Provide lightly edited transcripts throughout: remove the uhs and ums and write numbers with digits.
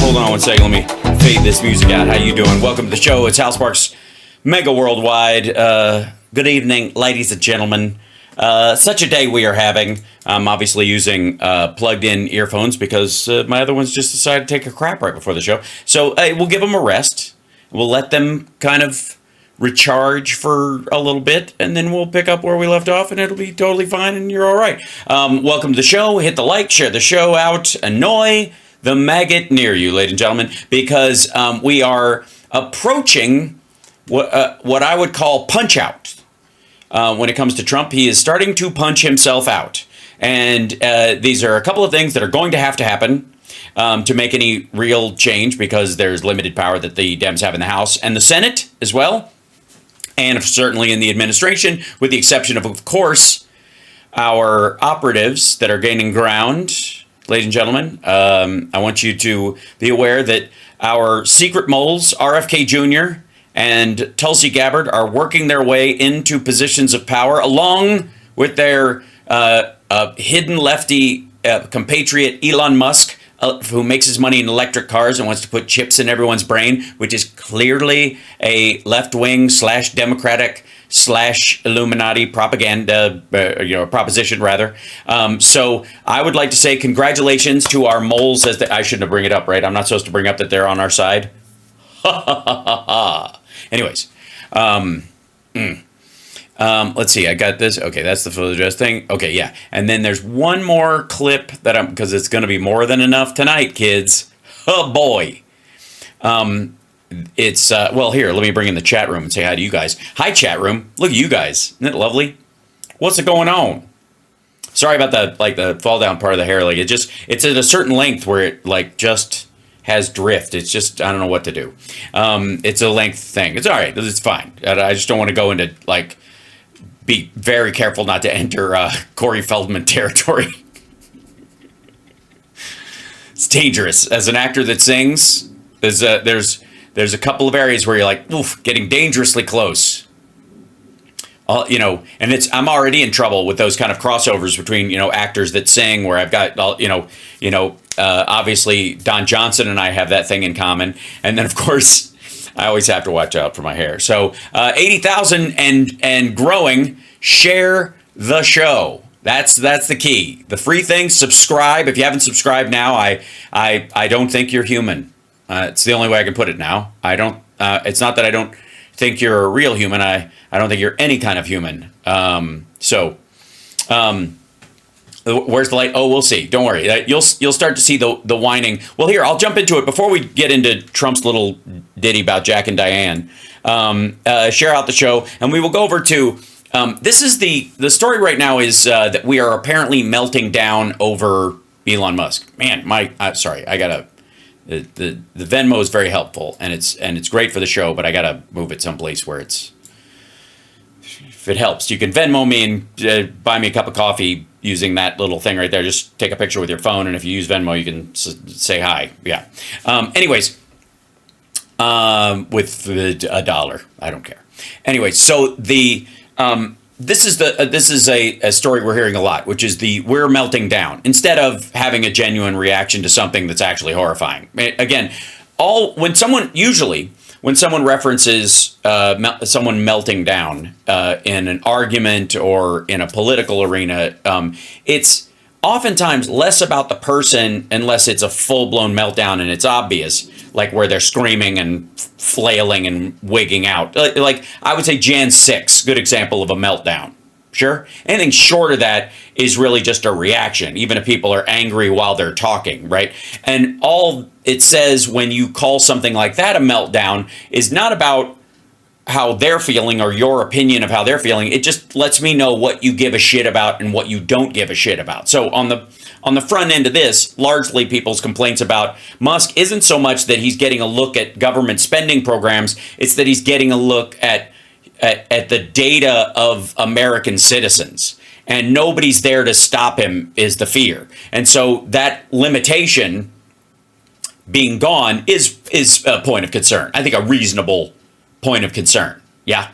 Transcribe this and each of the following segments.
Hold on one second. Let me fade this music out. How you doing? Welcome to the show. It's Hal Sparks, Mega Worldwide. Good evening, ladies and gentlemen. Such a day we are having. I'm obviously using plugged-in earphones because my other ones just decided to take a crap right before the show. So we'll give them a rest. We'll let them kind of recharge for a little bit, and then we'll pick up where we left off, and it'll be totally fine, and you're all right. Welcome to the show. Hit the like, share the show out, annoy the maggot near you, ladies and gentlemen, because we are approaching what I would call punch out. When it comes to Trump, he is starting to punch himself out. And these are a couple of things that are going to happen to make any real change, because there's limited power that the Dems have in the House and the Senate as well. And certainly in the administration, with the exception of course, our operatives that are gaining ground. Ladies and gentlemen, I want you to be aware that our secret moles, RFK Jr., and Tulsi Gabbard are working their way into positions of power, along with their hidden lefty compatriot Elon Musk, who makes his money in electric cars and wants to put chips in everyone's brain, which is clearly a left-wing / Democratic / Illuminati propaganda, proposition rather. So I would like to say congratulations to our moles. I shouldn't bring it up, right? I'm not supposed to bring up that they're on our side. Anyways, let's see. I got this. Okay, that's the photo address thing. Okay, yeah. And then there's one more clip that because it's going to be more than enough tonight, kids. Oh boy. It's well, here, let me bring in the chat room and say hi to you guys. Hi, chat room. Look at you guys. Isn't it lovely? What's going on? Sorry about the fall down part of the hair. It's at a certain length where it just has drift. It's just, I don't know what to do. It's a length thing. It's all right. It's fine. I just don't want to go into be very careful not to enter Corey Feldman territory. It's dangerous. As an actor that sings, there's a couple of areas where you're like, oof, getting dangerously close. And I'm already in trouble with those kind of crossovers between, actors that sing, where I've got, obviously Don Johnson and I have that thing in common. And then, of course, I always have to watch out for my hair. So 80,000 and growing, share the show. That's the key. The free thing, subscribe. If you haven't subscribed now, I don't think you're human. It's the only way I can put it now. It's not that I don't think you're a real human. I don't think you're any kind of human. Where's the light? Oh, we'll see. Don't worry. You'll start to see the whining. Well, here, I'll jump into it. Before we get into Trump's little ditty about Jack and Diane, share out the show, and we will go over to, this is the story right now is that we are apparently melting down over Elon Musk. Man, sorry, I gotta, the Venmo is very helpful, and it's great for the show, but I gotta move it someplace where if it helps. You can Venmo me and buy me a cup of coffee using that little thing right there. Just take a picture with your phone, and if you use Venmo, you can say hi. Yeah. Anyways, with $1, I don't care. Anyway, so this is a story we're hearing a lot, which is we're melting down instead of having a genuine reaction to something that's actually horrifying. Again, when someone references someone melting down in an argument or in a political arena, it's oftentimes less about the person unless it's a full-blown meltdown and it's obvious, like where they're screaming and flailing and wigging out. Like I would say Jan 6, good example of a meltdown. Sure. Anything short of that is really just a reaction, even if people are angry while they're talking, right? And all it says when you call something like that a meltdown is not about how they're feeling or your opinion of how they're feeling. It just lets me know what you give a shit about and what you don't give a shit about. So on the front end of this, largely people's complaints about Musk isn't so much that he's getting a look at government spending programs, it's that he's getting a look at the data of American citizens, and nobody's there to stop him is the fear. And so that limitation being gone is a point of concern. I think a reasonable point of concern. Yeah.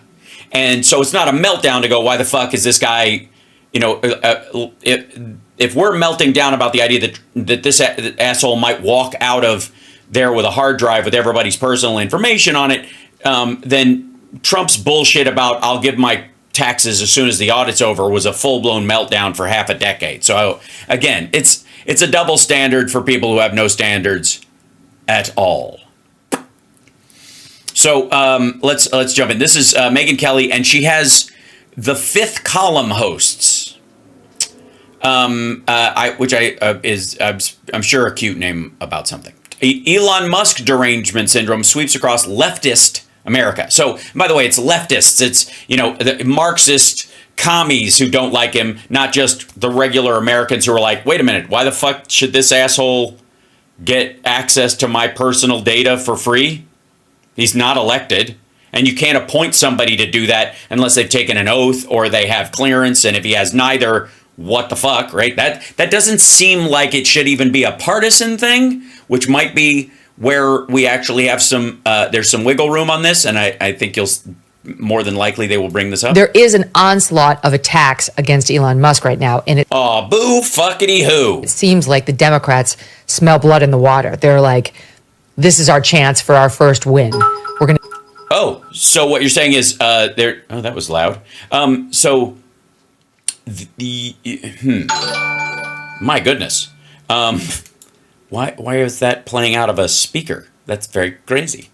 And so it's not a meltdown to go, why the fuck is this guy, if we're melting down about the idea that this asshole might walk out of there with a hard drive with everybody's personal information on it, then Trump's bullshit about I'll give my taxes as soon as the audit's over was a full-blown meltdown for half a decade. So again, it's a double standard for people who have no standards at all. So let's jump in. This is Megyn Kelly, and she has the Fifth Column hosts, I'm sure a cute name about something. Elon Musk derangement syndrome sweeps across leftist America. So, by the way, it's leftists. It's, the Marxist commies who don't like him, not just the regular Americans who are like, wait a minute, why the fuck should this asshole get access to my personal data for free? He's not elected. And you can't appoint somebody to do that unless they've taken an oath or they have clearance. And if he has neither, what the fuck, right? That doesn't seem like it should even be a partisan thing, which might be where we actually have there's some wiggle room on this, and I think more than likely they will bring this up. There is an onslaught of attacks against Elon Musk right now, and boo fuckity who. It seems like the Democrats smell blood in the water. They're like, this is our chance for our first win. We're gonna. Oh, so what you're saying is there? Oh, that was loud. My goodness. Why is that playing out of a speaker? That's very crazy.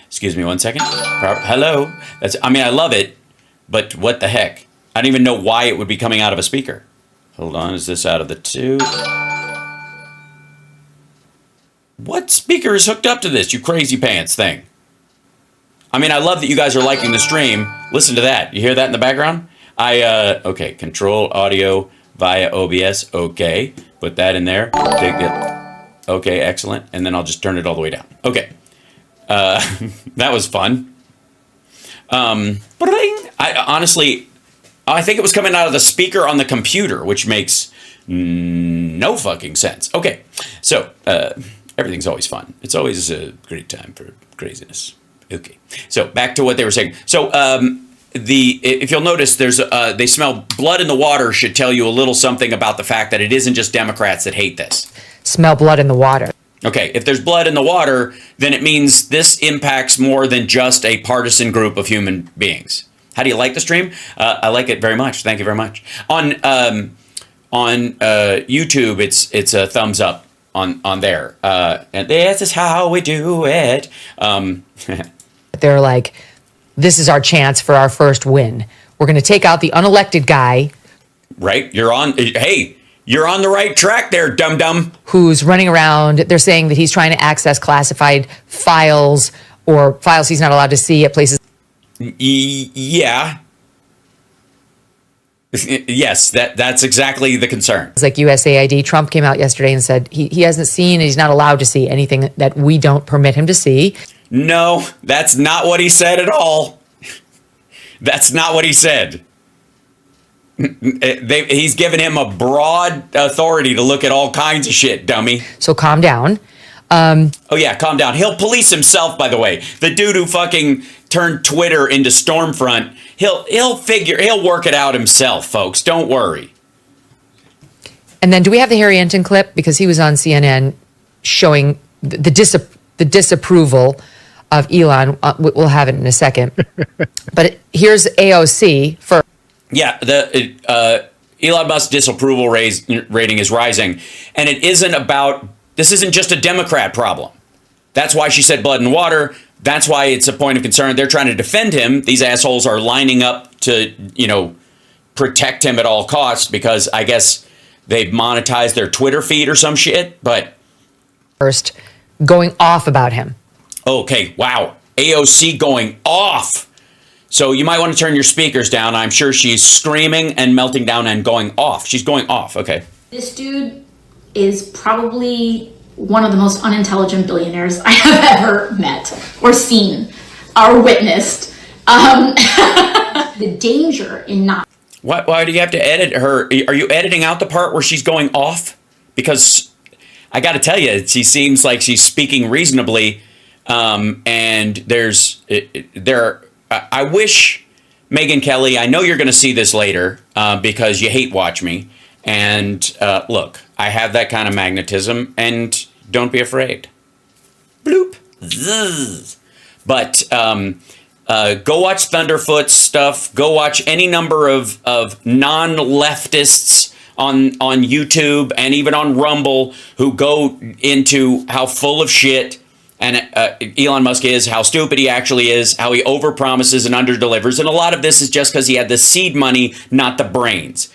Excuse me 1 second. Hello. I love it, but what the heck? I don't even know why it would be coming out of a speaker. Hold on, is this out of the two? What speaker is hooked up to this, you crazy pants thing? I love that you guys are liking the stream. Listen to that. You hear that in the background? Okay, control audio via OBS. Okay, put that in there. Take it. Okay, excellent. And then I'll just turn it all the way down. Okay. That was fun. I think it was coming out of the speaker on the computer, which makes no fucking sense. Okay, so everything's always fun. It's always a great time for craziness. Okay, so back to what they were saying. So if you'll notice, they smell blood in the water should tell you a little something about the fact that it isn't just Democrats that hate this. Smell blood in the water. Okay, if there's blood in the water, then it means this impacts more than just a partisan group of human beings. How do you like the stream? I like it very much. Thank you very much. On YouTube, it's a thumbs up on there. And this is how we do it. They're like, this is our chance for our first win. We're going to take out the unelected guy. Right? You're on the right track there, dum-dum. Who's running around. They're saying that he's trying to access classified files or files he's not allowed to see at places. Yeah. Yes, that's exactly the concern. It's like USAID. Trump came out yesterday and said he hasn't seen, he's not allowed to see anything that we don't permit him to see. No, that's not what he said at all. That's not what he said. He's given him a broad authority to look at all kinds of shit, dummy. So calm down. Oh yeah, calm down. He'll police himself, by the way. The dude who fucking turned Twitter into Stormfront, he'll work it out himself, folks. Don't worry. And then do we have the Harry Enten clip? Because he was on CNN showing the disapproval of Elon. We'll have it in a second. But here's AOC for. Yeah, the Elon Musk disapproval rating is rising, and this isn't just a Democrat problem. That's why she said blood and water. That's why it's a point of concern. They're trying to defend him. These assholes are lining up to, protect him at all costs because I guess they've monetized their Twitter feed or some shit. But first, going off about him. Okay, wow. AOC going off. So you might want to turn your speakers down. I'm sure she's screaming and melting down and going off. She's going off. Okay. This dude is probably one of the most unintelligent billionaires I have ever met or seen or witnessed. The danger in not. Why do you have to edit her? Are you editing out the part where she's going off? Because I got to tell you, she seems like she's speaking reasonably. And I wish, Megyn Kelly, I know you're going to see this later because you hate watch me. And look, I have that kind of magnetism, and don't be afraid. Zzz. But go watch Thunderfoot's stuff. Go watch any number of non-leftists on YouTube and even on Rumble who go into how full of shit and Elon Musk is, how stupid he actually is, how he overpromises and underdelivers. And a lot of this is just because he had the seed money, not the brains.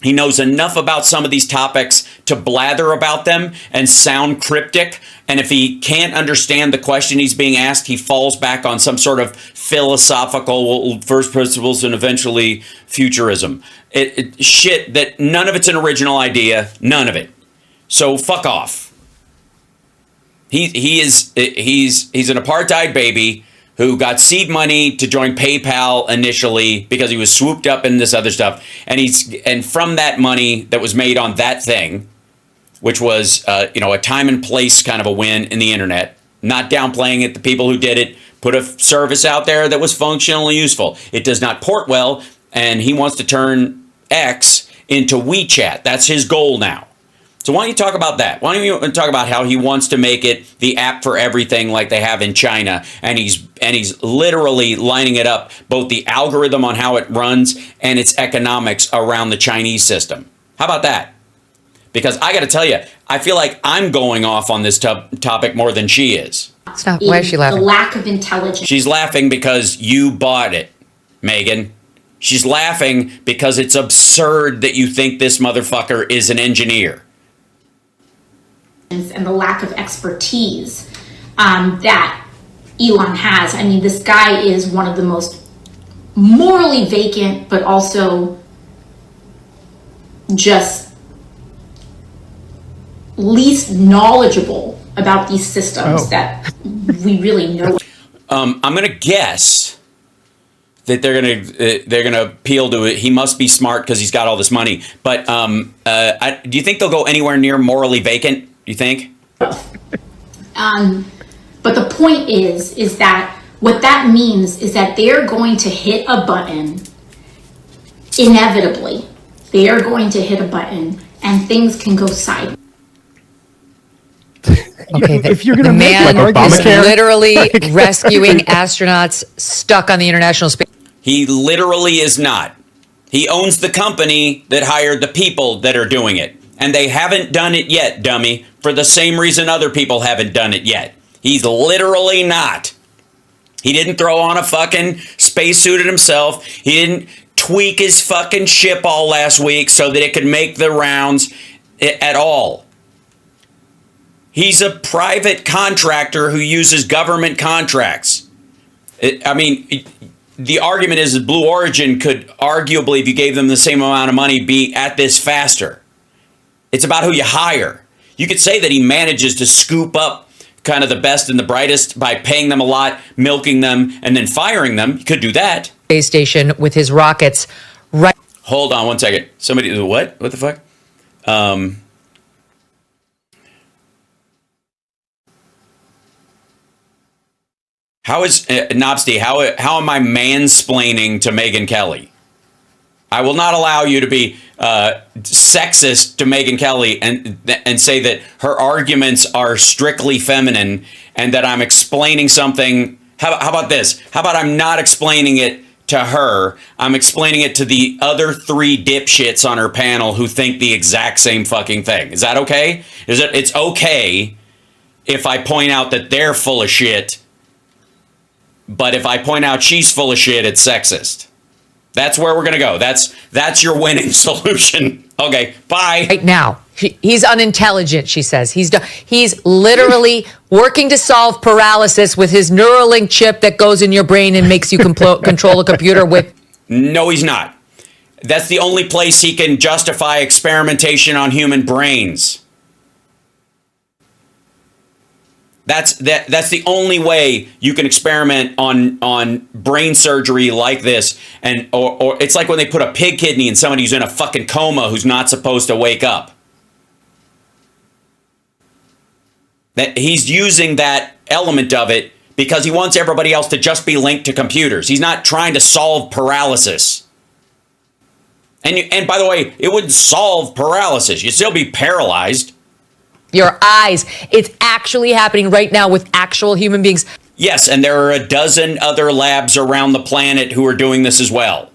He knows enough about some of these topics to blather about them and sound cryptic. And if he can't understand the question he's being asked, he falls back on some sort of philosophical first principles and eventually futurism. Shit that none of it's an original idea. None of it. So fuck off. He's an apartheid baby who got seed money to join PayPal initially because he was swooped up in this other stuff. And from that money that was made on that thing, which was, a time and place kind of a win in the internet, not downplaying it, the people who did it put a service out there that was functionally useful. It does not port well, and he wants to turn X into WeChat. That's his goal now. So why don't you talk about that? Why don't you talk about how he wants to make it the app for everything like they have in China, and he's literally lining it up, both the algorithm on how it runs and its economics around the Chinese system. How about that? Because I got to tell you, I feel like I'm going off on this topic more than she is. Stop. Why is she laughing? The lack of intelligence. She's laughing because you bought it, Megan. She's laughing because it's absurd that you think this motherfucker is an engineer. And the lack of expertise that Elon has. I mean, this guy is one of the most morally vacant, but also just least knowledgeable about these systems that we really know. I'm gonna guess that they're gonna appeal to it. He must be smart because he's got all this money. But do you think they'll go anywhere near morally vacant? You think? But the point is that what that means is that they're going to hit a button inevitably. They are going to hit a button and things can go sideways. Okay, if you're going to the make man like is Obamacare, literally rescuing astronauts stuck on the International Space. He literally is not. He owns the company that hired the people that are doing it. And they haven't done it yet, dummy, for the same reason other people haven't done it yet. He's literally not. He didn't throw on a fucking spacesuit himself. He didn't tweak his fucking ship all last week so that it could make the rounds at all. He's a private contractor who uses government contracts. The argument is that Blue Origin could arguably, if you gave them the same amount of money, be at this faster. It's about who you hire. You could say that he manages to scoop up kind of the best and the brightest by paying them a lot, milking them, and then firing them. You could do that. Space station with his rockets. Right. Hold on one second. Somebody, what? What the fuck? How is Nobsty? How am I mansplaining to Megyn Kelly? I will not allow you to be sexist to Megyn Kelly and say that her arguments are strictly feminine and that I'm explaining something. How about this? How about I'm not explaining it to her? I'm explaining it to the other 3 dipshits on her panel who think the exact same fucking thing. Is that okay? It's okay if I point out that they're full of shit, but if I point out she's full of shit, it's sexist. That's where we're going to go. That's your winning solution. Okay, bye. Right now. He's unintelligent, she says. He's literally working to solve paralysis with his Neuralink chip that goes in your brain and makes you control a computer with. No, he's not. That's the only place he can justify experimentation on human brains. That's the only way you can experiment on brain surgery like this, and or it's like when they put a pig kidney in somebody who's in a fucking coma who's not supposed to wake up. That he's using that element of it because he wants everybody else to just be linked to computers. He's not trying to solve paralysis. And by the way, it wouldn't solve paralysis. You'd still be paralyzed. your eyes. It's actually happening right now with actual human beings. Yes, and there are a dozen other labs around the planet who are doing this as well.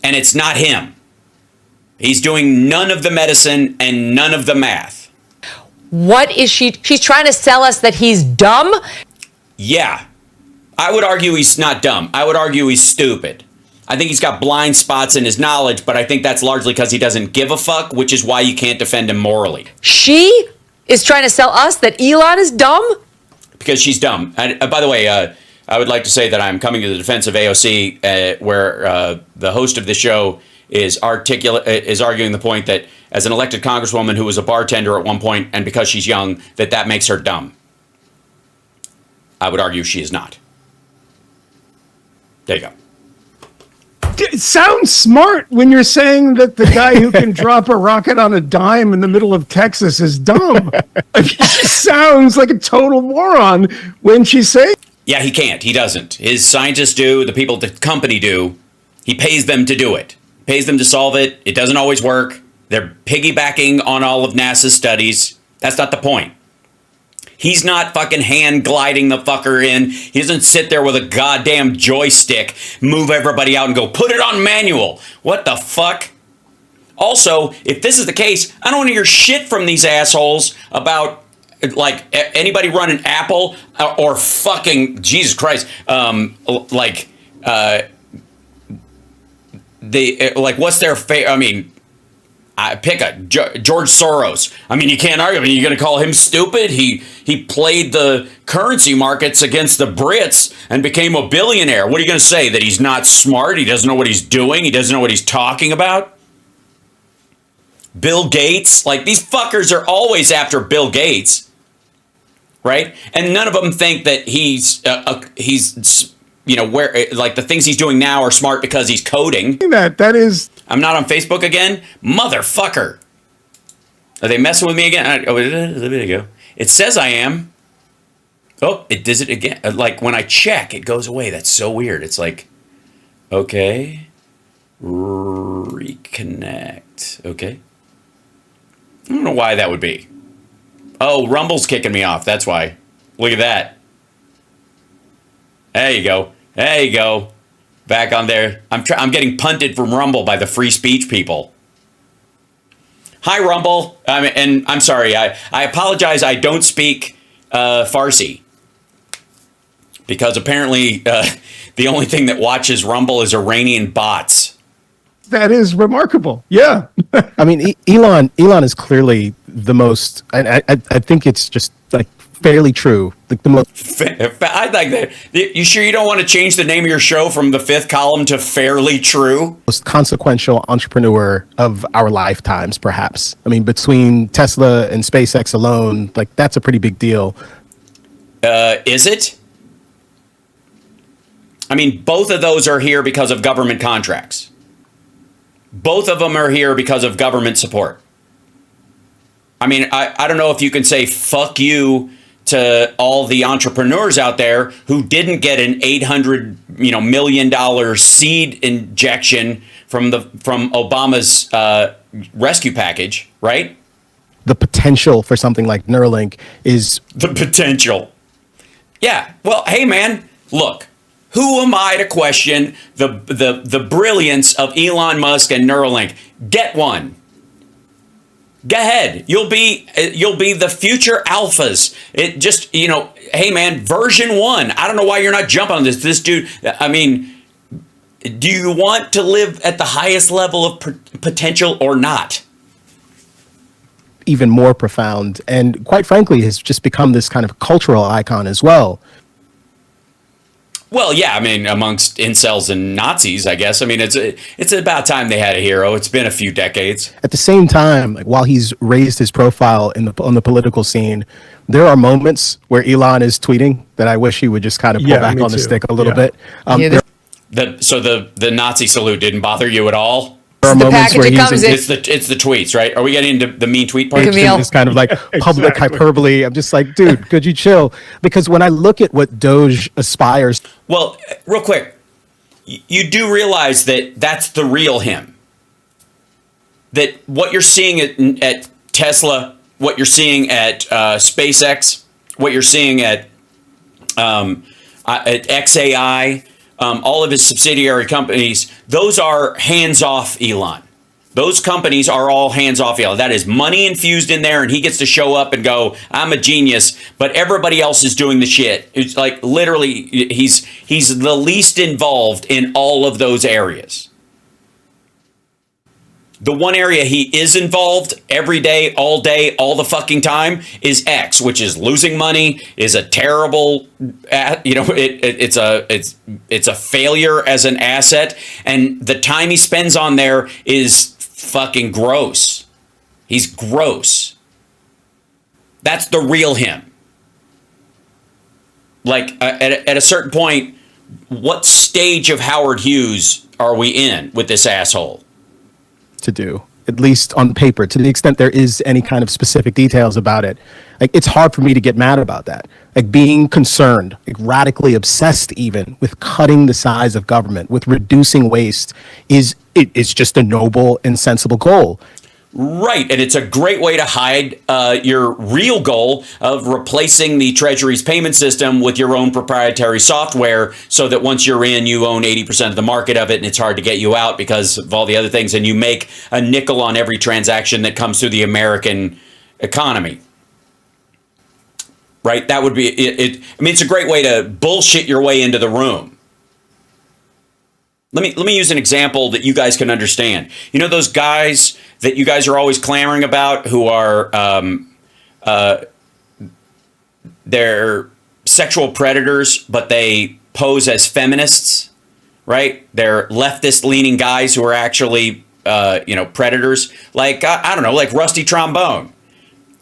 And it's not him. He's doing none of the medicine and none of the math. What is she? She's trying to sell us that he's dumb? Yeah. I would argue he's not dumb. I would argue he's stupid. I think he's got blind spots in his knowledge, but I think that's largely because he doesn't give a fuck, which is why you can't defend him morally. She is trying to sell us that Elon is dumb? Because she's dumb. By the way, I would like to say that I'm coming to the defense of AOC, where the host of the show is arguing the point that as an elected congresswoman who was a bartender at one point, and because she's young, that makes her dumb. I would argue she is not. There you go. It sounds smart when you're saying that the guy who can drop a rocket on a dime in the middle of Texas is dumb. It sounds like a total moron when she's saying. Yeah, he can't. He doesn't. His scientists do. The people at the company do. He pays them to do it. Pays them to solve it. It doesn't always work. They're piggybacking on all of NASA's studies. That's not the point. He's not fucking hand gliding the fucker in. He doesn't sit there with a goddamn joystick, move everybody out and go, put it on manual. What the fuck? Also, if this is the case, I don't want to hear shit from these assholes about like anybody running Apple or fucking Jesus Christ. What's their I mean, pick a George Soros. I mean, you can't argue. I mean, you're going to call him stupid? He played the currency markets against the Brits and became a billionaire. What are you going to say? That he's not smart? He doesn't know what he's doing? He doesn't know what he's talking about? Bill Gates? Like, these fuckers are always after Bill Gates, right? And none of them think that he's where like the things he's doing now are smart because he's coding. That is. I'm not on Facebook again? Motherfucker. Are they messing with me again? Oh, there you go. It says I am. Oh, it does it again. Like when I check, it goes away. That's so weird. It's like, okay. Reconnect. Okay. I don't know why that would be. Oh, Rumble's kicking me off. That's why. Look at that. There you go. There you go. Back on there. I'm getting punted from Rumble by the free speech people. Hi, Rumble. And I'm sorry. I apologize. I don't speak Farsi. Because apparently the only thing that watches Rumble is Iranian bots. That is remarkable. Yeah. I mean, Elon is clearly the most, and I think it's just like fairly true. Like the most. I like that. You sure you don't want to change the name of your show from the fifth column to Fairly True? Most consequential entrepreneur of our lifetimes, perhaps. I mean, between Tesla and SpaceX alone, like that's a pretty big deal. Is it? I mean, both of those are here because of government contracts. Both of them are here because of government support. I mean, I don't know if you can say fuck you to all the entrepreneurs out there who didn't get an $800 million seed injection from Obama's rescue package, right? The potential for something like Neuralink is the potential. Yeah. Well, hey man, look. Who am I to question the brilliance of Elon Musk and Neuralink? Get one. Go ahead. You'll be the future alphas. It just, hey man, version 1. I don't know why you're not jumping on this. This dude, I mean, do you want to live at the highest level of potential or not? even more profound, and quite frankly has just become this kind of cultural icon as well. Well, yeah, I mean, amongst incels and Nazis, I guess. I mean, it's about time they had a hero. It's been a few decades. At the same time, like, while he's raised his profile on the political scene, there are moments where Elon is tweeting that I wish he would just kind of pull back on the stick a little bit. So the Nazi salute didn't bother you at all? There are moments where it's the tweets, right? Are we getting into the mean tweet part? This kind of like public hyperbole. I'm just like, dude, could you chill? Because when I look at what Doge aspires. Well, real quick, you do realize that that's the real him. That what you're seeing at Tesla, what you're seeing at SpaceX, what you're seeing at XAI, all of his subsidiary companies, those are hands-off Elon. Those companies are all hands-off Elon. That is money infused in there, and he gets to show up and go, I'm a genius, but everybody else is doing the shit. It's like literally he's the least involved in all of those areas. The one area he is involved every day, all the fucking time is X, which is losing money, is a terrible, it's a failure as an asset, and the time he spends on there is fucking gross. He's gross. That's the real him. Like at a certain point, what stage of Howard Hughes are we in with this asshole? To do, at least on paper, to the extent there is any kind of specific details about it. Like, it's hard for me to get mad about that. Like, being concerned, like radically obsessed even with cutting the size of government, with reducing waste is just a noble and sensible goal. Right, and it's a great way to hide your real goal of replacing the Treasury's payment system with your own proprietary software, so that once you're in, you own 80% of the market of it, and it's hard to get you out because of all the other things, and you make a nickel on every transaction that comes through the American economy. Right, that would be it. I mean, it's a great way to bullshit your way into the room. Let me use an example that you guys can understand. You know those guys that you guys are always clamoring about who are they're sexual predators, but they pose as feminists, right? They're leftist-leaning guys who are actually predators. Like I don't know, like Rusty Trombone.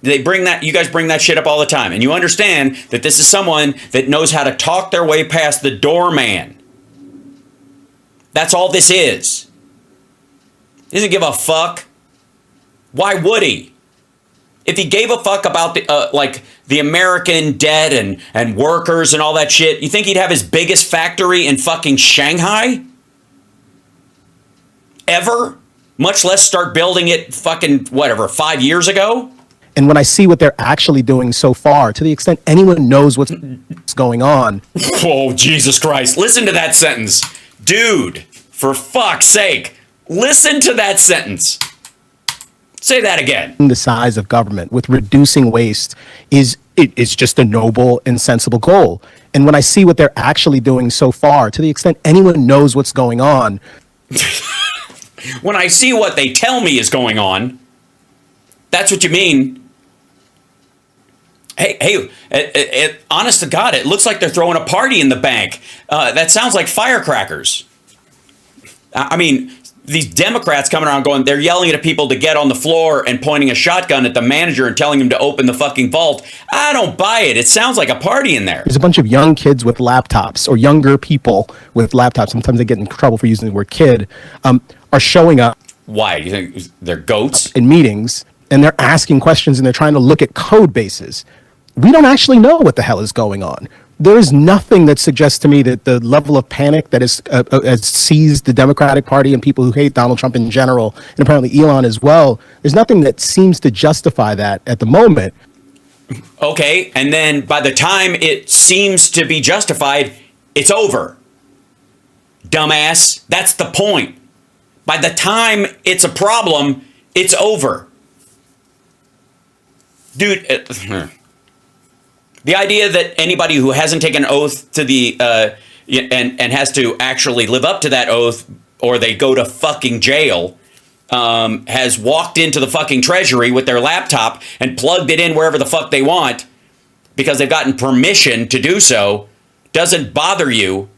They bring that. You guys bring that shit up all the time, and you understand that this is someone that knows how to talk their way past the doorman. That's all this is. He doesn't give a fuck. Why would he? If he gave a fuck about the American debt and workers and all that shit, you think he'd have his biggest factory in fucking Shanghai? Ever? Much less start building it fucking, 5 years ago? And when I see what they're actually doing so far, to the extent anyone knows what's going on. Oh, Jesus Christ. Listen to that sentence. Dude, for fuck's sake, listen to that sentence. Say that again. The size of government with reducing waste is just a noble and sensible goal. And when I see what they're actually doing so far, to the extent anyone knows what's going on. When I see what they tell me is going on, that's what you mean. Hey, honest to God, it looks like they're throwing a party in the bank. That sounds like firecrackers. I mean, these Democrats coming around going, they're yelling at people to get on the floor and pointing a shotgun at the manager and telling him to open the fucking vault. I don't buy it. It sounds like a party in there. There's a bunch of young kids with laptops, or younger people with laptops. Sometimes they get in trouble for using the word kid, are showing up. Why? You think they're goats? In meetings, and they're asking questions and they're trying to look at code bases. We don't actually know what the hell is going on. There is nothing that suggests to me that the level of panic that has seized the Democratic Party and people who hate Donald Trump in general, and apparently Elon as well, there's nothing that seems to justify that at the moment. Okay, and then by the time it seems to be justified, it's over. Dumbass, that's the point. By the time it's a problem, it's over. Dude, the idea that anybody who hasn't taken an oath to the and has to actually live up to that oath, or they go to fucking jail, has walked into the fucking Treasury with their laptop and plugged it in wherever the fuck they want because they've gotten permission to do so, doesn't bother you,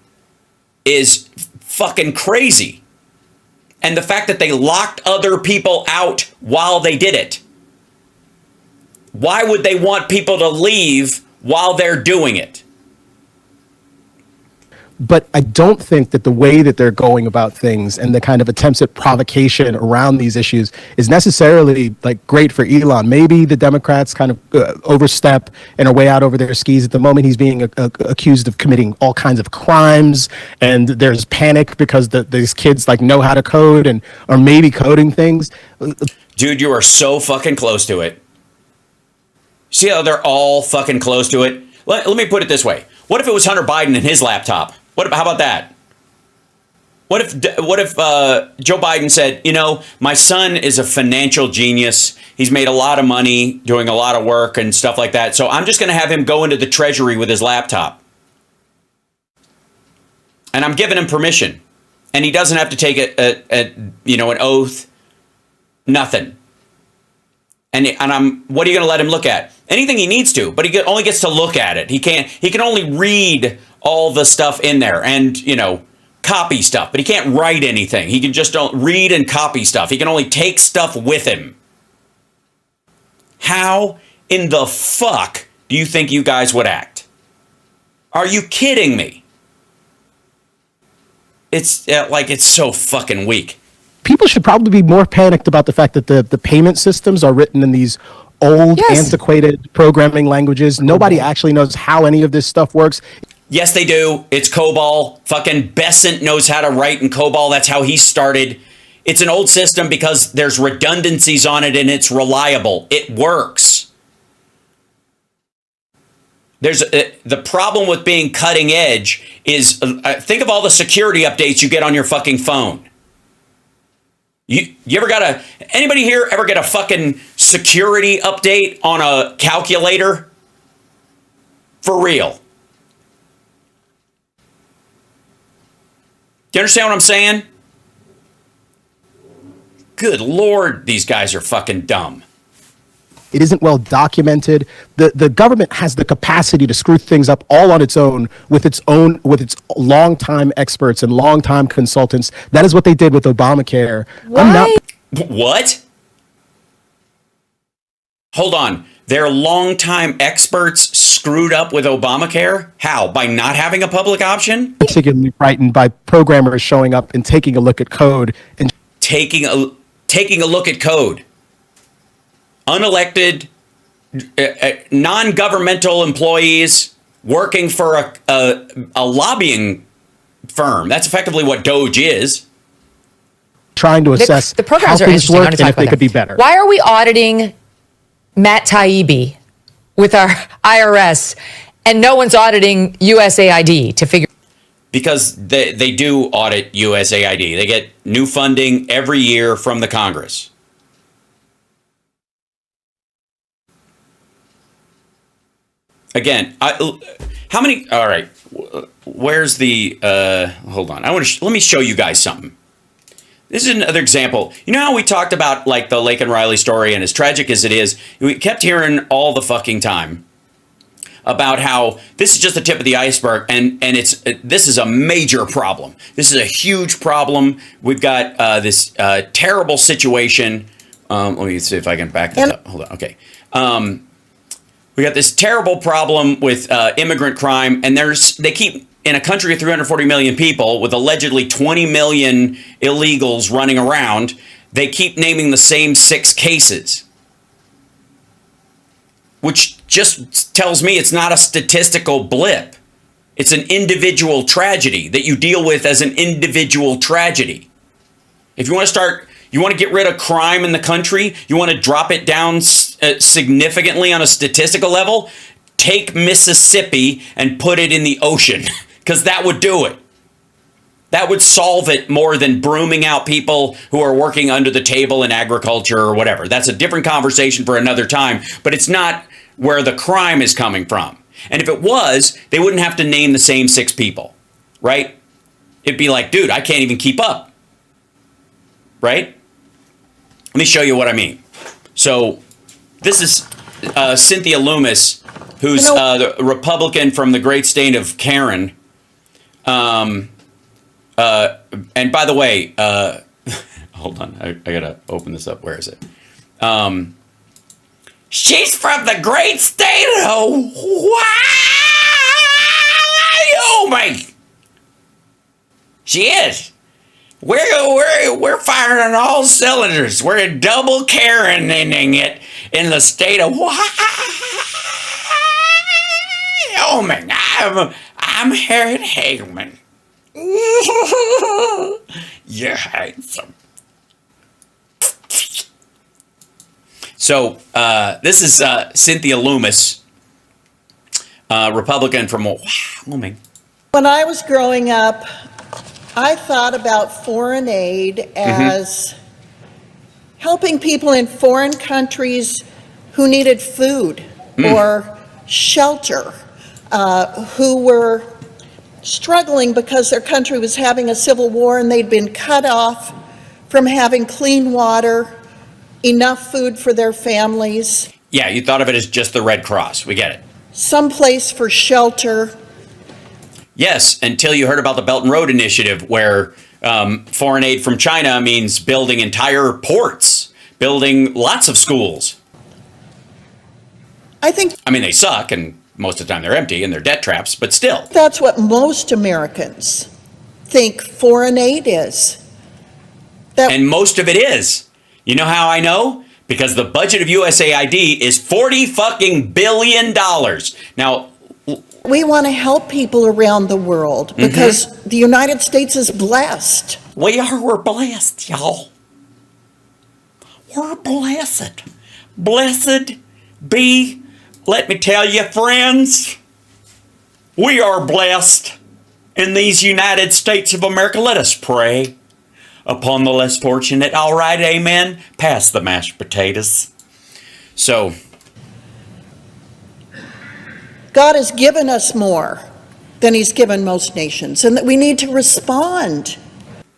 is fucking crazy. And the fact that they locked other people out while they did it. Why would they want people to leave while they're doing it? But I don't think that the way that they're going about things and the kind of attempts at provocation around these issues is necessarily like great for Elon. Maybe the Democrats kind of overstep and are way out over their skis. At the moment, he's being accused of committing all kinds of crimes, and there's panic because these kids like know how to code and are maybe coding things. Dude, you are so fucking close to it. See how they're all fucking close to it? Let me put it this way. What if it was Hunter Biden and his laptop? How about that? What if Joe Biden said, you know, my son is a financial genius. He's made a lot of money doing a lot of work and stuff like that. So I'm just going to have him go into the Treasury with his laptop. And I'm giving him permission. And he doesn't have to take an oath. Nothing. And what are you going to let him look at? Anything he needs to, but he only gets to look at it. He can only read all the stuff in there and, copy stuff, but he can't write anything. He can just don't read and copy stuff. He can only take stuff with him. How in the fuck do you think you guys would act? Are you kidding me? It's it's so fucking weak. People should probably be more panicked about the fact that the payment systems are written in these old, antiquated programming languages. Nobody actually knows how any of this stuff works. Yes, they do. It's COBOL. Fucking Besant knows how to write in COBOL. That's how he started. It's an old system because there's redundancies on it and it's reliable. It works. The problem with being cutting edge is think of all the security updates you get on your fucking phone. You ever anybody here ever get a fucking security update on a calculator? For real. Do you understand what I'm saying? Good Lord, these guys are fucking dumb. It isn't well documented. The government has the capacity to screw things up all on its own with its longtime experts and longtime consultants. That is what they did with Obamacare. What? Hold on. Their longtime experts screwed up with Obamacare? How? By not having a public option? Particularly frightened by programmers showing up and taking a look at code and taking a look at code. Unelected, non-governmental employees working for a lobbying firm. That's effectively what Doge is. Trying to assess the programs how are things interesting. work and if they could be better. Why are we auditing Matt Taibbi with our IRS and no one's auditing USAID to figure? Because they do audit USAID. They get new funding every year from the Congress. Again, how many? All right, where's the? Hold on. Let me show you guys something. This is another example. You know how we talked about like the Laken Riley story, and as tragic as it is, we kept hearing all the fucking time about how this is just the tip of the iceberg, and this is a major problem. This is a huge problem. We've got this terrible situation. Let me see if I can back this up. Hold on. Okay. We got this terrible problem with immigrant crime, and they keep, in a country of 340 million people with allegedly 20 million illegals running around, they keep naming the same 6 cases. Which just tells me it's not a statistical blip. It's an individual tragedy that you deal with as an individual tragedy. If you want to get rid of crime in the country, you want to drop it down significantly on a statistical level, take Mississippi and put it in the ocean, because that would do it. That would solve it more than brooming out people who are working under the table in agriculture or whatever. That's a different conversation for another time, but it's not where the crime is coming from. And if it was, they wouldn't have to name the same 6 people, right? It'd be like, dude, I can't even keep up, right? Let me show you what I mean. So this is Cynthia Loomis, who's the Republican from the great state of Karen. And by the way, hold on, I gotta open this up. Where is it? She's from the great state of Wyoming. She is. We're firing on all cylinders. We're double Karening it in the state of Wyoming. I'm Harriet Hageman. You're handsome. So this is Cynthia Loomis, Republican from Wyoming. When I was growing up, I thought about foreign aid as helping people in foreign countries who needed food or shelter, who were struggling because their country was having a civil war and they'd been cut off from having clean water, enough food for their families. Yeah, you thought of it as just the Red Cross. We get it. Some place for shelter. Yes, until you heard about the Belt and Road Initiative, where foreign aid from China means building entire ports, building lots of schools. I think I mean, they suck, and most of the time they're empty and they're debt traps, but still. that's what most Americans think foreign aid is. And most of it is. You know how I know? Because the budget of USAID is $40 fucking billion. Now, We want to help people around the world because the United States is blessed. we're blessed, y'all. We're blessed. Blessed be, let me tell you, friends, we are blessed in these United States of America. Let us pray upon the less fortunate. All right, amen. Pass the mashed potatoes. So, God has given us more than he's given most nations, and that we need to respond.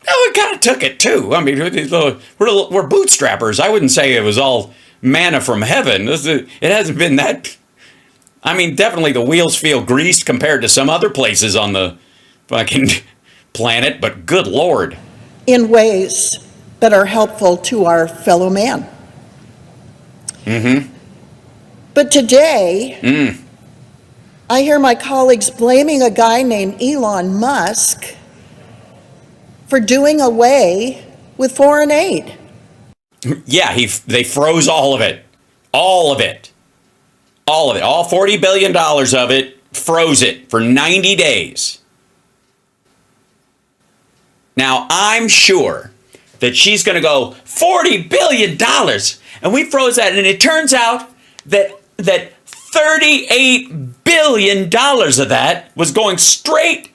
we kind of took it too. I mean, we're bootstrappers. I wouldn't say it was all manna from heaven. It hasn't been that. I mean, definitely the wheels feel greased compared to some other places on the fucking planet, but good Lord. In ways that are helpful to our fellow man. But today, I hear my colleagues blaming a guy named Elon Musk for doing away with foreign aid. Yeah, they froze all of it. All of it. All of it. All $40 billion of it, froze it for 90 days. Now, I'm sure that she's going to go, $40 billion, and we froze that, and it turns out that $38 billion of that was going straight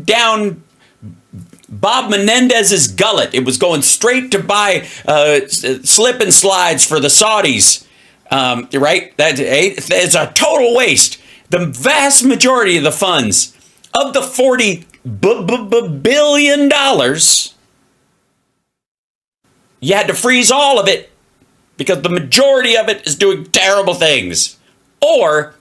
down Bob Menendez's gullet. It was going straight to buy slip and slides for the Saudis, right? It's a total waste. The vast majority of the funds of the $40 billion, you had to freeze all of it because the majority of it is doing terrible things. Or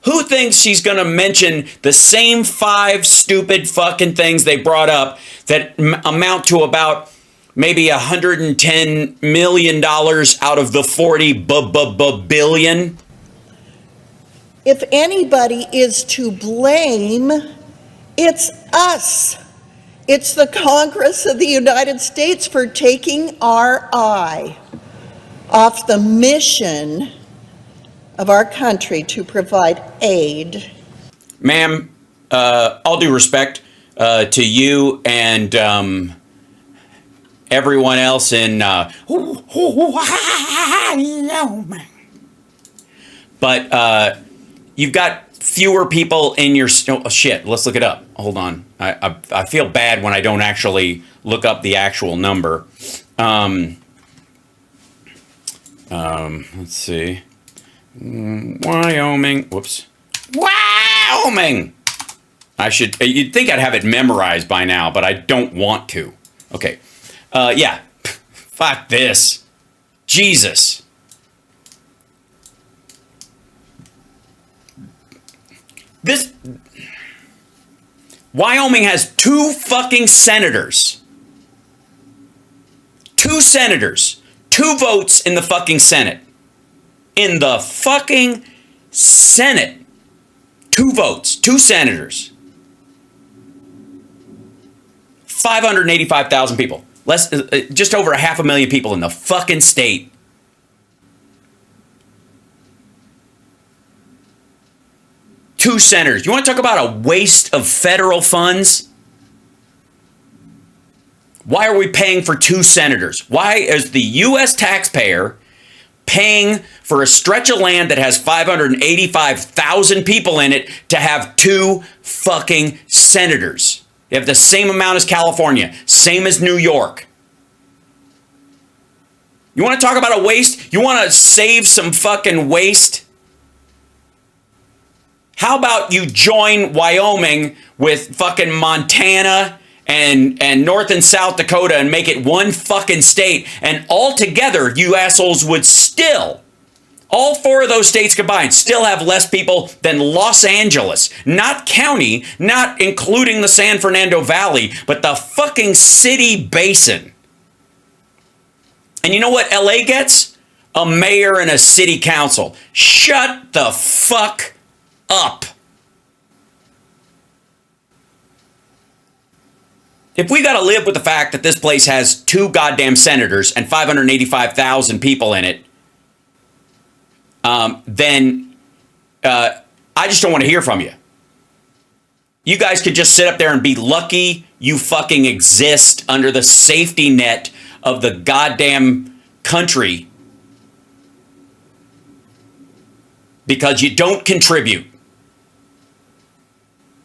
who thinks she's going to mention the same 5 stupid fucking things they brought up that amount to about maybe $110 million out of the 40 billion? If anybody is to blame, it's us. It's the Congress of the United States for taking our eye off the mission of our country to provide aid. Ma'am, all due respect to you and everyone else in Wyoming. But you've got fewer people in your... Oh, shit, let's look it up. Hold on. I feel bad when I don't actually look up the actual number. Let's see. Wyoming. Whoops. Wyoming! You'd think I'd have it memorized by now, but I don't want to. Okay. Yeah. Fuck this. Jesus. Wyoming has 2 fucking senators. 2 senators. 2 votes in the fucking Senate. In the fucking Senate. 2 votes. 2 senators. 585,000 people. Just over 500,000 people in the fucking state. Two senators. You want to talk about a waste of federal funds? Why are we paying for 2 senators? Why is the U.S. taxpayer paying for a stretch of land that has 585,000 people in it to have 2 fucking senators. You have the same amount as California, same as New York. You want to talk about a waste? You want to save some fucking waste? How about you join Wyoming with fucking Montana and North and South Dakota and make it one fucking state, and altogether you assholes would still, all 4 of those states combined, still have less people than Los Angeles. Not county, not including the San Fernando Valley, but the fucking city basin. And you know what LA gets? A mayor and a city council. Shut the fuck up. If we got to live with the fact that this place has 2 goddamn senators and 585,000 people in it, then I just don't want to hear from you. You guys could just sit up there and be lucky you fucking exist under the safety net of the goddamn country, because you don't contribute.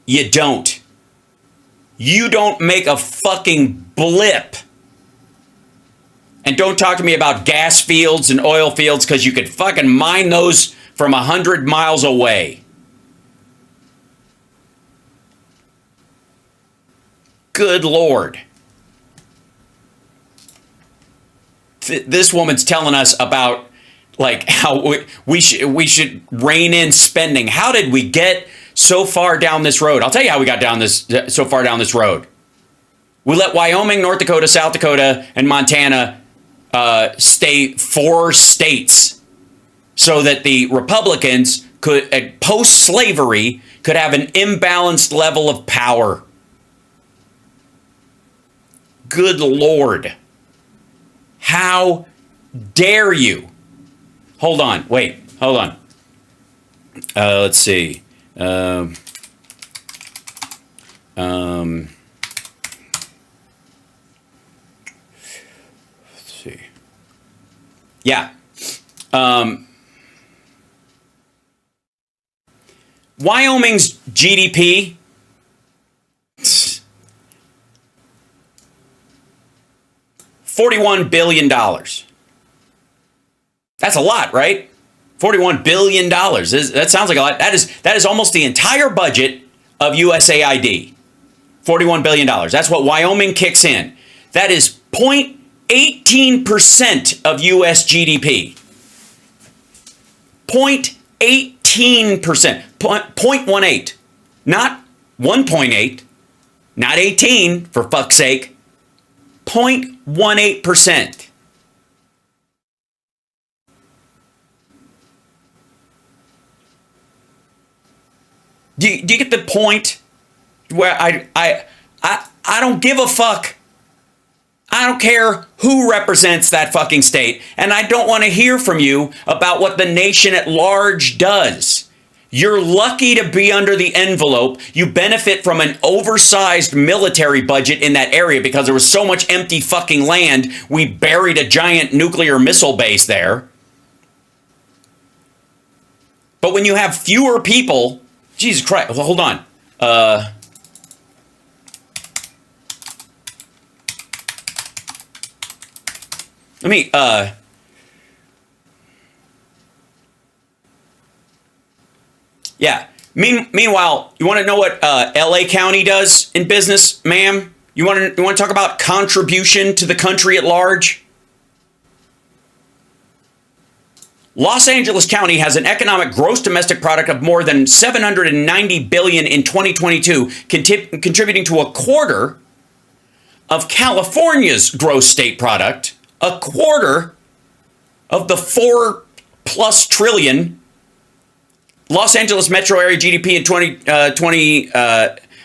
You don't. You don't make a fucking blip. And don't talk to me about gas fields and oil fields, because you could fucking mine those from 100 miles away. Good Lord. This woman's telling us about like how we should rein in spending. How did we get so far down this road? I'll tell you how we got so far down this road. We let Wyoming, North Dakota, South Dakota, and Montana stay 4 states so that the Republicans could, post-slavery, could have an imbalanced level of power. Good Lord. How dare you? Hold on. Wait. Hold on. Let's see. Let's see. Yeah. Wyoming's GDP $41 billion. That's a lot, right? $41 billion. That sounds like a lot. That is almost the entire budget of USAID. $41 billion. That's what Wyoming kicks in. That is 0.18% of US GDP. 0.18%. 0.18. Not 1.8. Not 18, for fuck's sake. 0.18%. Do you get the point? Where I don't give a fuck. I don't care who represents that fucking state, and I don't want to hear from you about what the nation at large does. You're lucky to be under the envelope. You benefit from an oversized military budget in that area because there was so much empty fucking land. We buried a giant nuclear missile base there. But when you have fewer people, Jesus Christ, well, hold on. Let me, yeah. Meanwhile, you want to know what LA County does in business, ma'am? You want to talk about contribution to the country at large? Los Angeles County has an economic gross domestic product of more than $790 billion in 2022, contributing to a quarter of California's gross state product, a quarter of the $4+ trillion. Los Angeles metro area GDP in 2020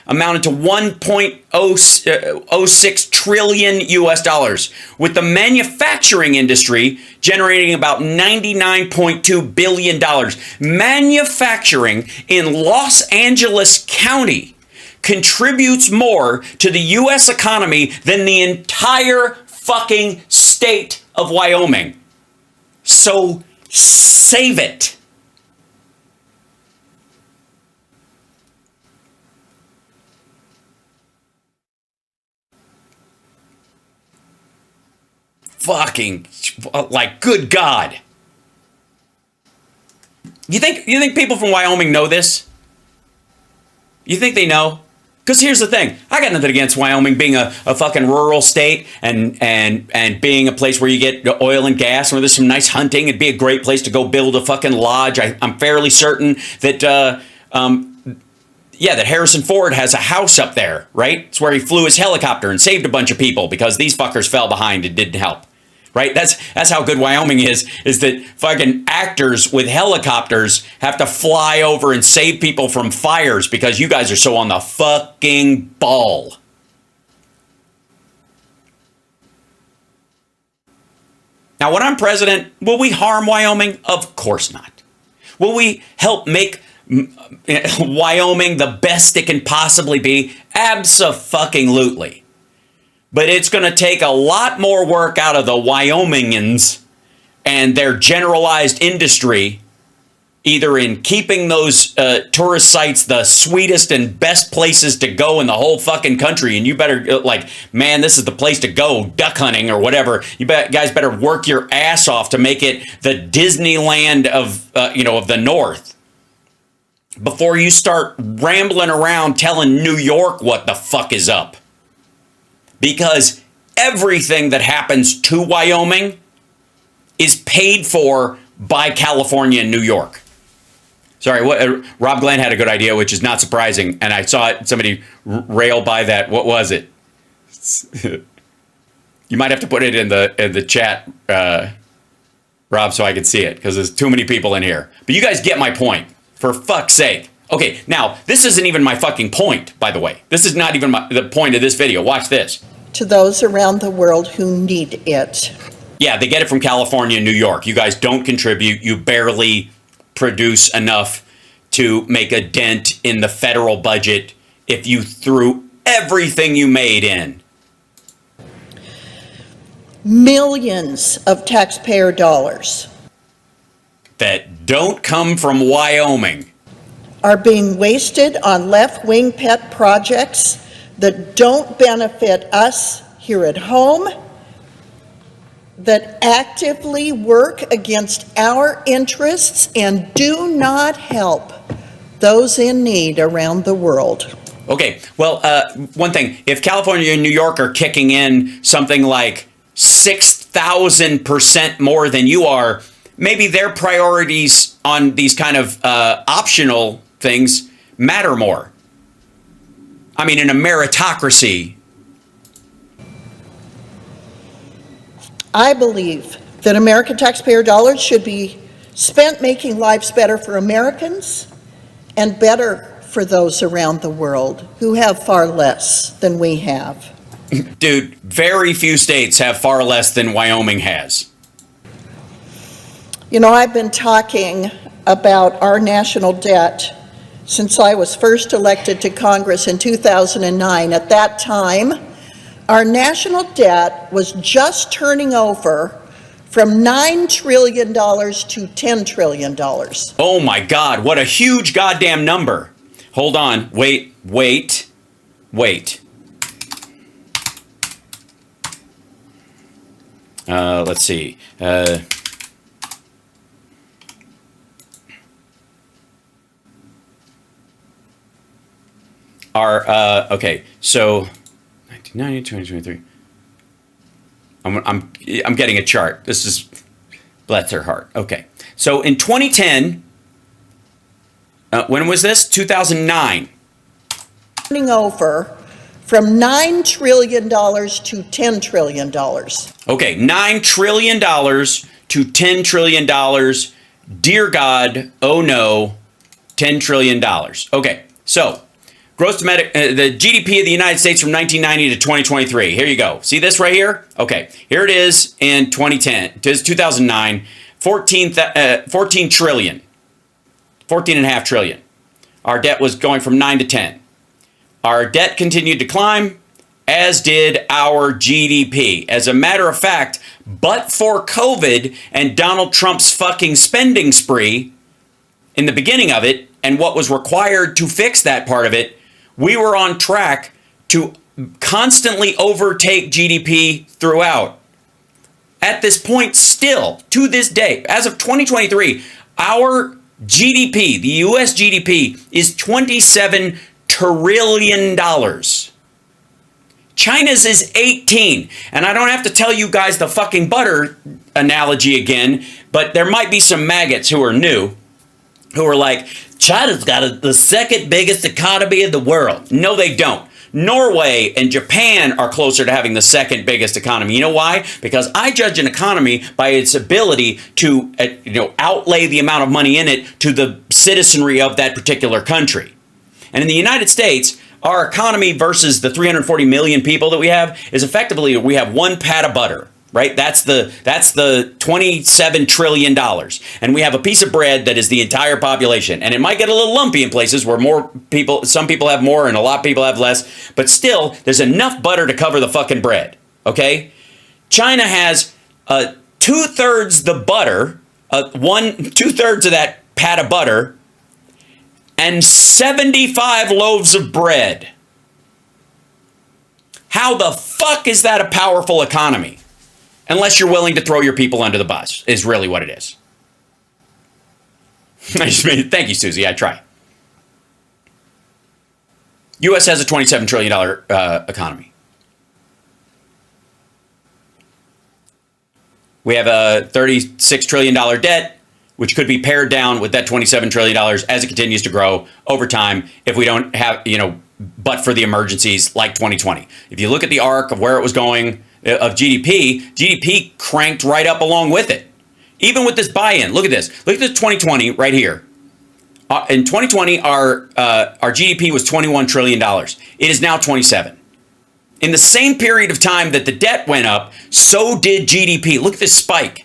amounted to $1.06 trillion US dollars, with the manufacturing industry generating about $99.2 billion. Manufacturing in Los Angeles County contributes more to the US economy than the entire fucking state of Wyoming. So Save it. Fucking, like, good God. You think people from Wyoming know this? You think they know? Because here's the thing. I got nothing against Wyoming being a fucking rural state and being a place where you get oil and gas, where there's some nice hunting. It'd be a great place to go build a fucking lodge. I'm fairly certain that, that Harrison Ford has a house up there, right? It's where he flew his helicopter and saved a bunch of people because these fuckers fell behind and didn't help. Right? That's how good Wyoming is that fucking actors with helicopters have to fly over and save people from fires because you guys are so on the fucking ball. Now, when I'm president, will we harm Wyoming? Of course not. Will we help make Wyoming the best it can possibly be? Abso-fucking-lutely. But it's going to take a lot more work out of the Wyomingans and their generalized industry, either in keeping those tourist sites the sweetest and best places to go in the whole fucking country. And you better, man, this is the place to go, duck hunting or whatever. You guys better work your ass off to make it the Disneyland of the North. Before you start rambling around telling New York what the fuck is up. Because everything that happens to Wyoming is paid for by California and New York. Sorry, Rob Glenn had a good idea, which is not surprising. And I saw it, somebody rail by that. What was it? You might have to put it in the chat, Rob, so I can see it, because there's too many people in here. But you guys get my point, for fuck's sake. Okay, now, this isn't even my fucking point, by the way. This is not even the point of this video. Watch this. To those around the world who need it. Yeah, they get it from California and New York. You guys don't contribute. You barely produce enough to make a dent in the federal budget if you threw everything you made in. Millions of taxpayer dollars that don't come from Wyoming are being wasted on left-wing pet projects that don't benefit us here at home, that actively work against our interests and do not help those in need around the world. Okay, well, one thing, if California and New York are kicking in something like 6,000% more than you are, maybe their priorities on these kind of optional things matter more. I mean, in a meritocracy. I believe that American taxpayer dollars should be spent making lives better for Americans and better for those around the world who have far less than we have. Dude, very few states have far less than Wyoming has. You know, I've been talking about our national debt since I was first elected to Congress in 2009. At that time, our national debt was just turning over from $9 trillion to $10 trillion. Oh my God, what a huge goddamn number. Hold on, wait. Let's see. Okay, so 1990, 2023. I'm getting a chart. This is, bless her heart. Okay, so in 2010, when was this? 2009. Turning over from $9 trillion to $10 trillion. Okay, $9 trillion to $10 trillion. Dear God, oh no, $10 trillion. Okay, so gross domestic, the GDP of the United States from 1990 to 2023. Here you go. See this right here? Okay, here it is in 2010. It is 2009. 14 trillion. 14.5 trillion. Our debt was going from 9 to 10. Our debt continued to climb, as did our GDP. As a matter of fact, But for COVID and Donald Trump's fucking spending spree in the beginning of it, and what was required to fix that part of it, we were on track to constantly overtake GDP throughout. At this point, still, to this day, as of 2023, our GDP, the US GDP, is $27 trillion. China's is 18. And I don't have to tell you guys the fucking butter analogy again, but there might be some maggots who are new, who are like, China's got the second biggest economy in the world. No, they don't. Norway and Japan are closer to having the second biggest economy. You know why? Because I judge an economy by its ability to outlay the amount of money in it to the citizenry of that particular country. And in the United States, our economy versus the 340 million people that we have is effectively, we have one pat of butter, right? That's the $27 trillion. And we have a piece of bread that is the entire population. And it might get a little lumpy in places where some people have more and a lot of people have less, but still there's enough butter to cover the fucking bread. Okay. China has 2/3 the butter, 2/3 of that pat of butter, and 75 loaves of bread. How the fuck is that a powerful economy? Unless you're willing to throw your people under the bus, is really what it is. Thank you, Susie. I try. U.S. has a $27 trillion economy. We have a $36 trillion debt, which could be pared down with that $27 trillion as it continues to grow over time if we don't have, but for the emergencies like 2020. If you look at the arc of where it was going, of GDP cranked right up along with it. Even with this buy-in, look at this. Look at this 2020 right here. In 2020, our GDP was $21 trillion. It is now 27. In the same period of time that the debt went up, so did GDP. Look at this spike.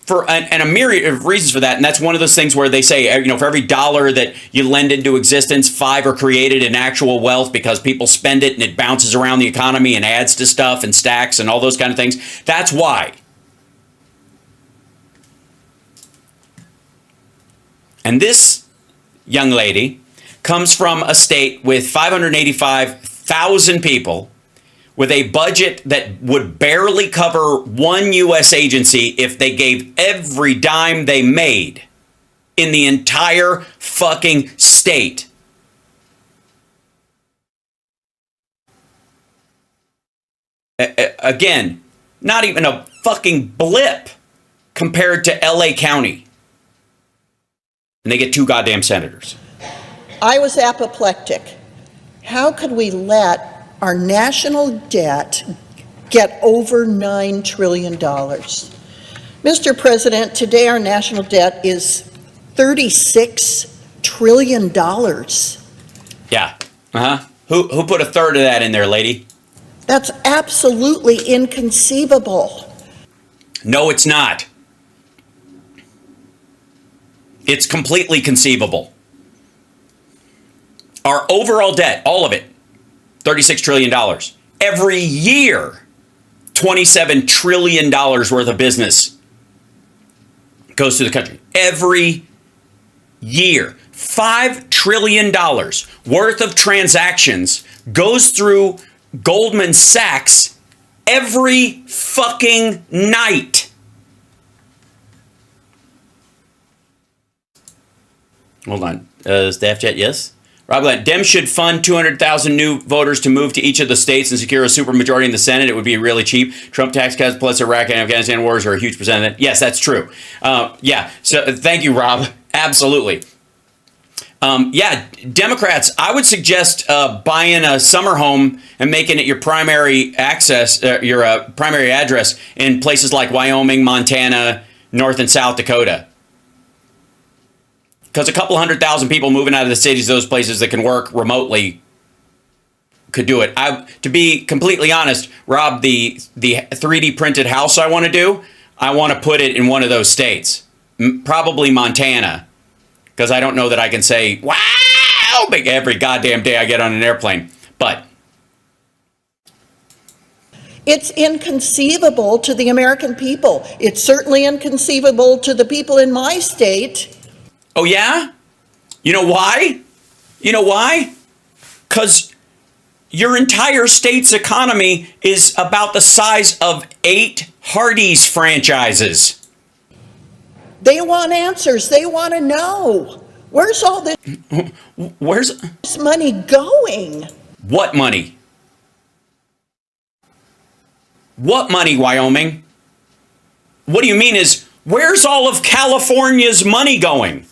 And a myriad of reasons for that. And that's one of those things where they say, for every dollar that you lend into existence, 5 are created in actual wealth because people spend it and it bounces around the economy and adds to stuff and stacks and all those kind of things. That's why. And this young lady comes from a state with 585,000 people, with a budget that would barely cover one U.S. agency if they gave every dime they made in the entire fucking state. Again, not even a fucking blip compared to L.A. County. And they get 2 goddamn senators. I was apoplectic. How could we let our national debt get over $9 trillion? Mr. President, today our national debt is $36 trillion. Yeah. Who put a third of that in there, lady? That's absolutely inconceivable. No, it's not. It's completely conceivable. Our overall debt, all of it, $36 trillion. Every year, $27 trillion worth of business goes to the country. Every year. $5 trillion worth of transactions goes through Goldman Sachs every fucking night. Hold on. Staff chat, yes? Rob Glenn, Dems should fund 200,000 new voters to move to each of the states and secure a supermajority in the Senate. It would be really cheap. Trump tax cuts plus Iraq and Afghanistan wars are a huge percent of that. Yes, that's true. Yeah, so thank you, Rob. Absolutely. Democrats, I would suggest buying a summer home and making it your primary access, your primary address in places like Wyoming, Montana, North and South Dakota. Because a couple 100,000 people moving out of the cities, those places that can work remotely, could do it. To be completely honest, Rob, the 3D printed house I want to do, I want to put it in one of those states, probably Montana, because I don't know that I can say, wow, every goddamn day I get on an airplane. But It's inconceivable to the American people. It's certainly inconceivable to the people in my state. Oh, yeah? You know why? You know why? Because your entire state's economy is about the size of 8 Hardee's franchises. They want answers. They want to know. Where's all this Where's money going? what money? What money, Wyoming? What do you mean is, where's all of California's money going?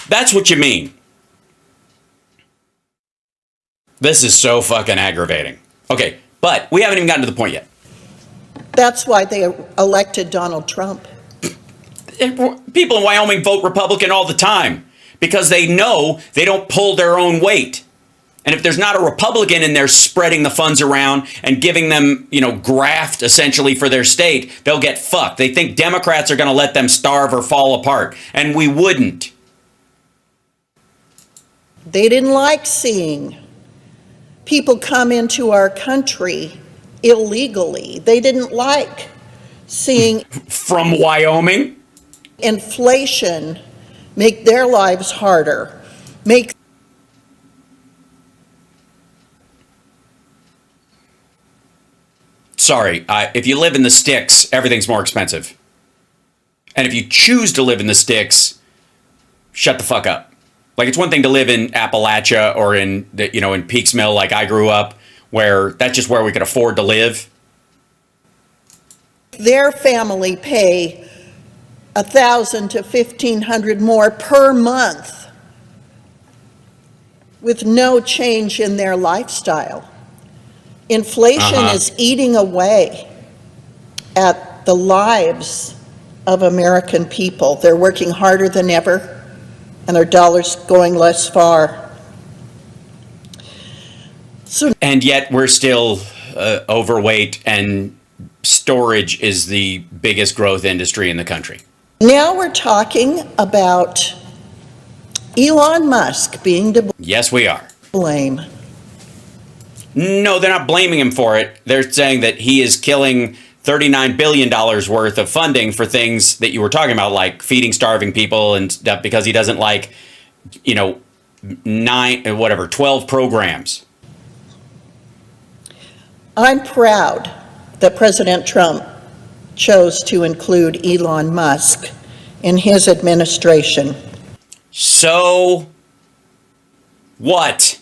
That's what you mean. This is so fucking aggravating. Okay, but we haven't even gotten to the point yet. That's why they elected Donald Trump. People in Wyoming vote Republican all the time because they know they don't pull their own weight. And if there's not a Republican in there spreading the funds around and giving them, graft essentially for their state, they'll get fucked. They think Democrats are going to let them starve or fall apart. And we wouldn't. They didn't like seeing people come into our country illegally. They didn't like seeing From Wyoming? inflation make their lives harder, make Sorry, if you live in the sticks, everything's more expensive. And if you choose to live in the sticks, shut the fuck up. Like, it's one thing to live in Appalachia or in Peaks Mill, like I grew up, where that's just where we could afford to live. their family pay $1,000 to $1,500 more per month with no change in their lifestyle. Inflation is eating away at the lives of American people. They're working harder than ever, and their dollars going less far. And yet we're still overweight, and storage is the biggest growth industry in the country. Now we're talking about Elon Musk being to Yes, we are. blame. No, they're not blaming him for it. They're saying that he is killing $39 billion worth of funding for things that you were talking about, like feeding starving people and stuff, because he doesn't like, 12 programs. I'm proud that President Trump chose to include Elon Musk in his administration. So what?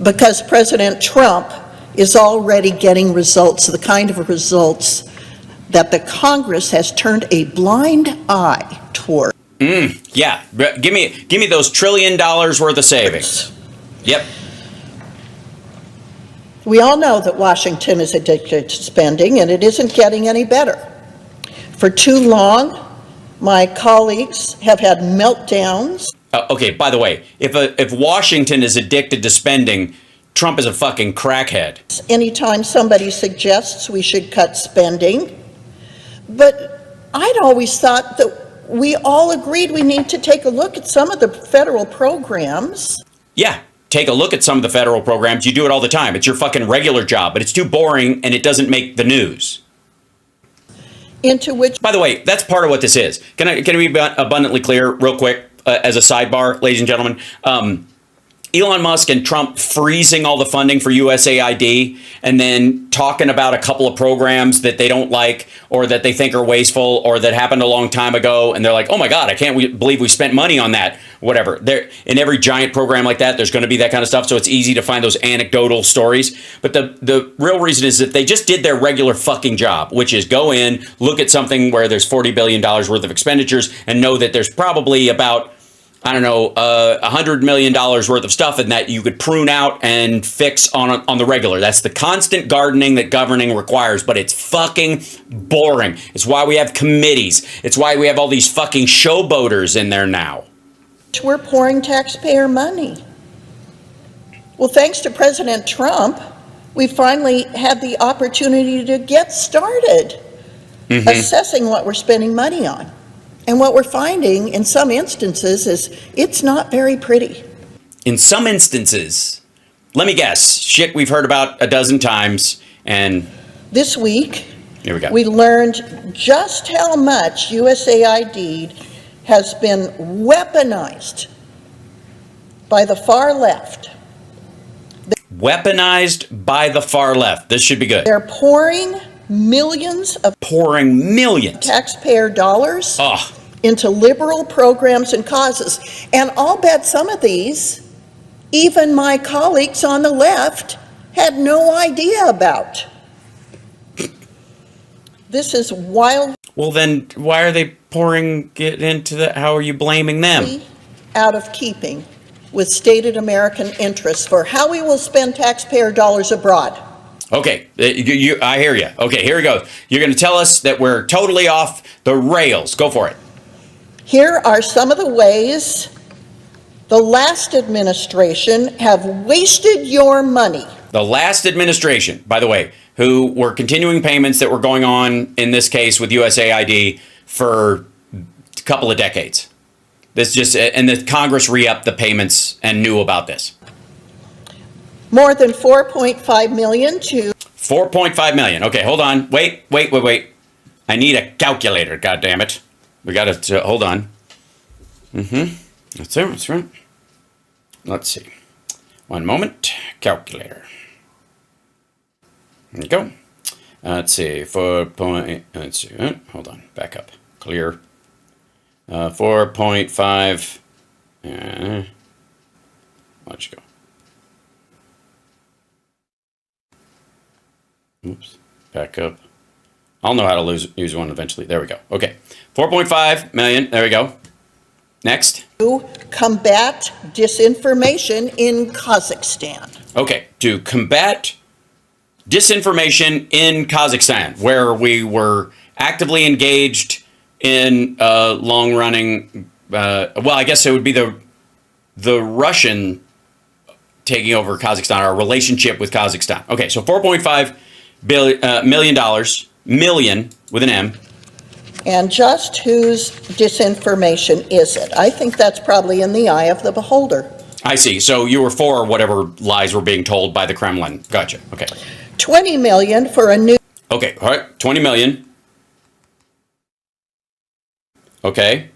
Because President Trump is already getting results, the kind of results that the Congress has turned a blind eye toward. Yeah, give me those $1 trillion worth of savings. Yep. We all know that Washington is addicted to spending, and it isn't getting any better. For too long, my colleagues have had meltdowns. Okay, by the way, if Washington is addicted to spending, Trump is a fucking crackhead. Anytime somebody suggests we should cut spending, but I'd always thought that we all agreed we need to take a look at some of the federal programs. Yeah, take a look at some of the federal programs. You do it all the time. It's your fucking regular job, but it's too boring and it doesn't make the news. Into which, By the way, that's part of what this is. Can I be abundantly clear real quick as a sidebar, ladies and gentlemen? Elon Musk and Trump freezing all the funding for USAID and then talking about a couple of programs that they don't like or that they think are wasteful or that happened a long time ago. And they're like, oh my God, I can't believe we spent money on that. Whatever. There, in every giant program like that, there's going to be that kind of stuff. So it's easy to find those anecdotal stories. But the real reason is that they just did their regular fucking job, which is go in, look at something where there's $40 billion worth of expenditures and know that there's probably about $100 million worth of stuff in that you could prune out and fix on the regular. That's the constant gardening that governing requires, but it's fucking boring. It's why we have committees. It's why we have all these fucking showboaters in there now. we're pouring taxpayer money. Well, thanks to President Trump, we finally had the opportunity to get started assessing what we're spending money on. And what we're finding in some instances is it's not very pretty. In some instances, Let me guess. Shit we've heard about a dozen times. And This week, here we go. we learned just how much USAID has been weaponized by the far left. Weaponized by the far left. This should be good. They're pouring millions of Pouring millions. taxpayer dollars Oh, into liberal programs and causes. And I'll bet some of these, even my colleagues on the left had no idea about. This is wildly well then why are they pouring it into the, how are you blaming them? out of keeping with stated American interests for how we will spend taxpayer dollars abroad. Okay, I hear you. Okay, here we go. You're going to tell us that we're totally off the rails. Go for it. Here are some of the ways the last administration have wasted your money. The last administration, by the way, who were continuing payments that were going on, in this case with USAID, for a couple of decades. This just, and the Congress re-upped the payments and knew about this. More than 4.5 million to 4.5 million. Okay, hold on. Wait. I need a calculator, God damn it. We got to, hold on. That's right. Let's see. One moment. Calculator. There you go. Let's see. Let's see. Hold on. Back up. Clear. 4.5. Let's go. Oops. Back up. I'll know how to use one eventually. There we go. Okay. 4.5 million. There we go. Next. combat disinformation in Kazakhstan. Okay. To combat disinformation in Kazakhstan, where we were actively engaged in long-running, well, I guess it would be the Russian taking over Kazakhstan, our relationship with Kazakhstan. Okay, so $4.5 million with an M. And just whose disinformation is it? I think that's probably in the eye of the beholder. I see. So you were for whatever lies were being told by the Kremlin. Gotcha. Okay. 20 million for a new Okay. All right. 20 million. Okay.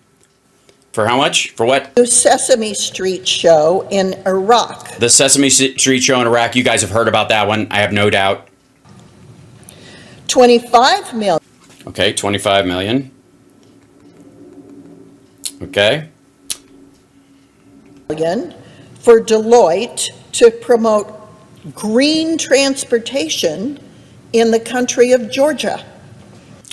For how much? For what? Sesame Street show in Iraq. The Sesame Street show in Iraq. You guys have heard about that one. I have no doubt. 25 million Okay. 25 million. Okay. for Deloitte to promote green transportation in the country of Georgia.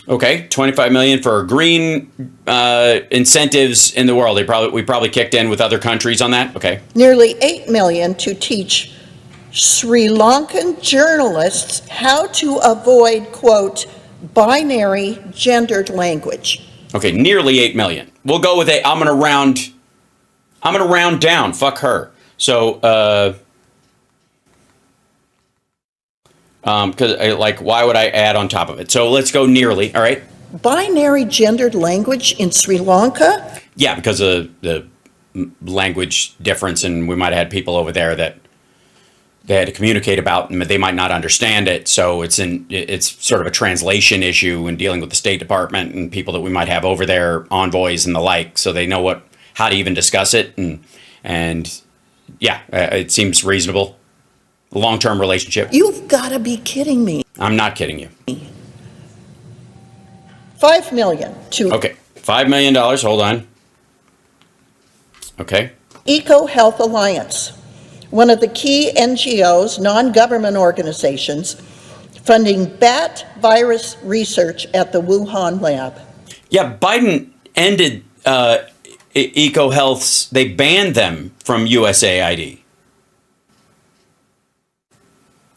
Okay, 25 million for green incentives in the world. We probably kicked in with other countries on that. Okay. Nearly 8 million to teach Sri Lankan journalists how to avoid, quote, binary gendered language. Okay, nearly 8 million. We'll go with I'm going to round down. Fuck her. So because why would I add on top of it? So let's go nearly. All right. Binary gendered language in Sri Lanka? Yeah, because of the language difference, and we might have had people over there that they had to communicate about, and they might not understand it. So it's sort of a translation issue when dealing with the State Department and people that we might have over there, envoys and the like, so they know how to even discuss it, and yeah, it seems reasonable. Long-term relationship. You've got to be kidding me. I'm not kidding you. 5 million to Okay, $5 million. Hold on. Okay. Eco Health Alliance, one of the key NGOs, non-government organizations, funding bat virus research at the Wuhan lab. Yeah, Biden ended Eco Health's. They banned them from USAID.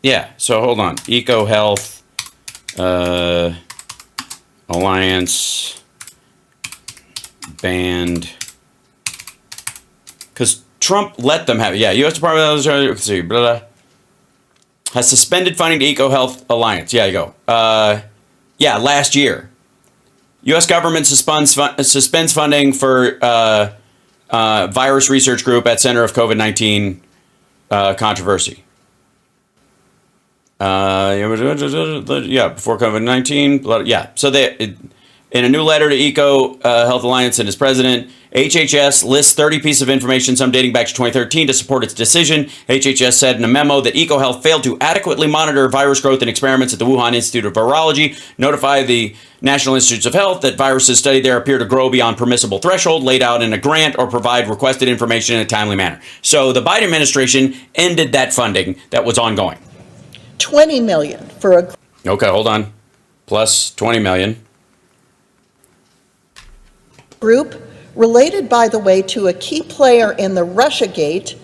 Yeah, so hold on. Eco Health Alliance banned, because Trump let them have it. Yeah, U.S. Department of let's see, blah, blah, has suspended funding to Eco Health Alliance. Yeah, you go. Yeah, last year. U.S. government suspends funding for virus research group at center of COVID-19 controversy. Before COVID-19. Yeah. So in a new letter to Eco Health Alliance and its president, HHS lists 30 pieces of information, some dating back to 2013, to support its decision. HHS said in a memo that EcoHealth failed to adequately monitor virus growth in experiments at the Wuhan Institute of Virology, notify the National Institutes of Health that viruses studied there appear to grow beyond permissible threshold laid out in a grant, or provide requested information in a timely manner. So the Biden administration ended that funding that was ongoing. $20 million for a Okay, hold on. Plus 20 million. group related, by the way, to a key player in the Russiagate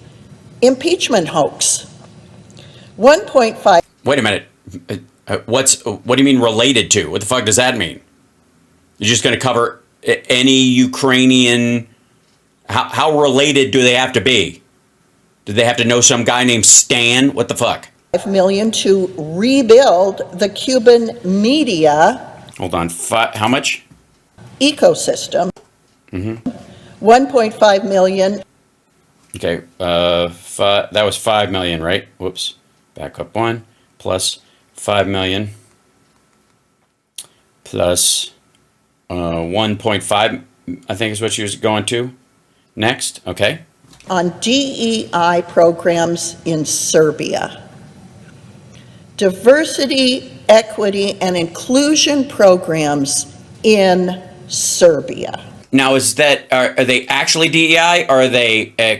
impeachment hoax. 1.5. Wait a minute. What do you mean related to? What the fuck does that mean? You're just going to cover any Ukrainian? How related do they have to be? Do they have to know some guy named Stan? What the fuck? $5 million to rebuild the Cuban media. Hold on. How much? Ecosystem. 1.5 million. Okay. That was 5 million, right? Whoops. Back up one. Plus 5 million. Plus 1.5, I think is what she was going to. Next. Okay. On DEI programs in Serbia. Diversity, equity, and inclusion programs in Serbia. Now, is that are they actually DEI, or are they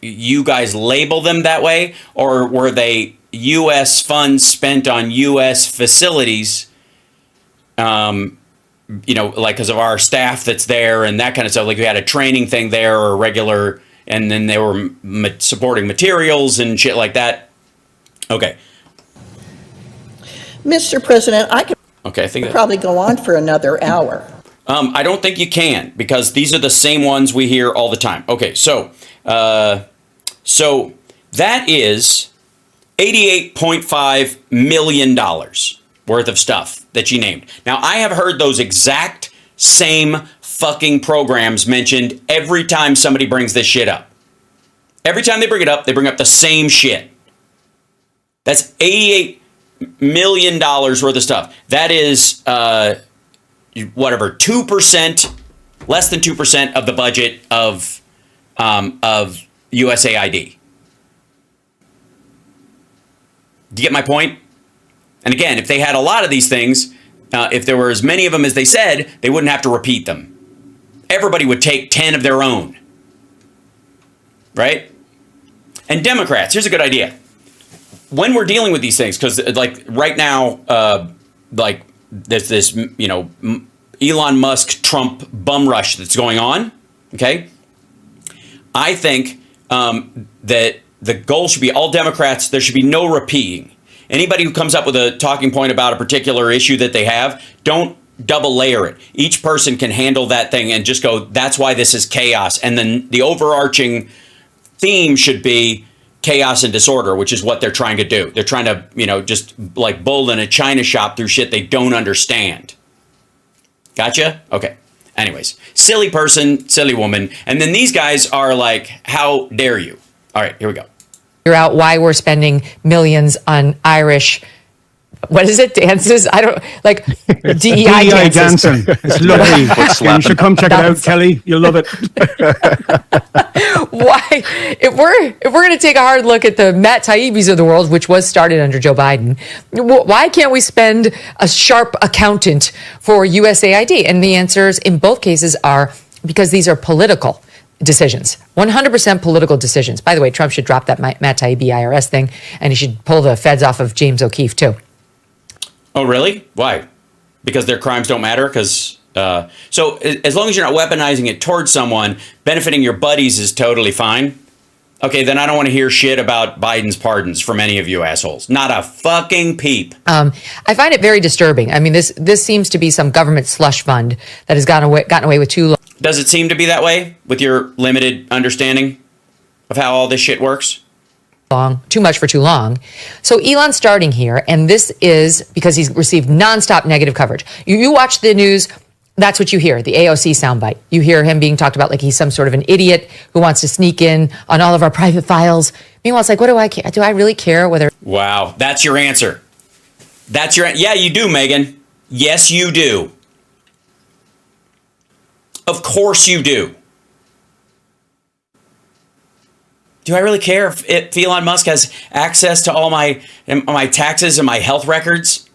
you guys label them that way, or were they U.S. funds spent on U.S. facilities? Like because of our staff that's there and that kind of stuff. Like we had a training thing there, or regular, and then they were supporting materials and shit like that. Okay. Mr. President, I could I think probably go on for another hour. I don't think you can, because these are the same ones we hear all the time. Okay, so that is $88.5 million worth of stuff that you named. Now, I have heard those exact same fucking programs mentioned every time somebody brings this shit up. Every time they bring it up, they bring up the same shit. That's $88 million worth of stuff. That is... 2%, less than 2% of the budget of USAID. Do you get my point? And again, if they had a lot of these things, if there were as many of them as they said, they wouldn't have to repeat them. Everybody would take 10 of their own. Right? And Democrats, here's a good idea. When we're dealing with these things, because like right now, there's this, Elon Musk Trump bum rush that's going on. Okay. I think that the goal should be all Democrats. There should be no repeating. Anybody who comes up with a talking point about a particular issue that they have, don't double layer it. Each person can handle that thing and just go, that's why this is chaos. And then the overarching theme should be chaos and disorder, which is what they're trying to do. They're trying to, just like bull in a china shop through shit they don't understand. Gotcha? Okay. Anyways, silly person, silly woman. And then these guys are like, how dare you? All right, here we go. Figure out why we're spending millions on Irish, what is it, dances? I don't, like DEI dances. dancing. It's lovely. You should come check it out, Kelly. You'll love it. Why, if we're going to take a hard look at the Matt Taibbi's of the world, which was started under Joe Biden, why can't we spend a sharp accountant for USAID? And the answers in both cases are because these are political decisions, 100% political decisions. By the way, Trump should drop that Matt Taibbi IRS thing, and he should pull the feds off of James O'Keefe too. Oh, really? Why? Because their crimes don't matter? Because so as long as you're not weaponizing it towards someone, benefiting your buddies is totally fine. Okay, then I don't want to hear shit about Biden's pardons from any of you assholes. Not a fucking peep. I find it very disturbing. I mean, this seems to be some government slush fund that has gotten away with too long. Does it seem to be that way with your limited understanding of how all this shit works? Too much for too long. So Elon's starting here, and this is because he's received nonstop negative coverage. You watch the news That's what you hear, the AOC soundbite. You hear him being talked about like he's some sort of an idiot who wants to sneak in on all of our private files. Meanwhile, it's like, what do I care? Do I really care whether... Wow, that's your answer. Yeah, you do, Megyn. Yes, you do. Of course you do. Do I really care if Elon Musk has access to all my taxes and my health records?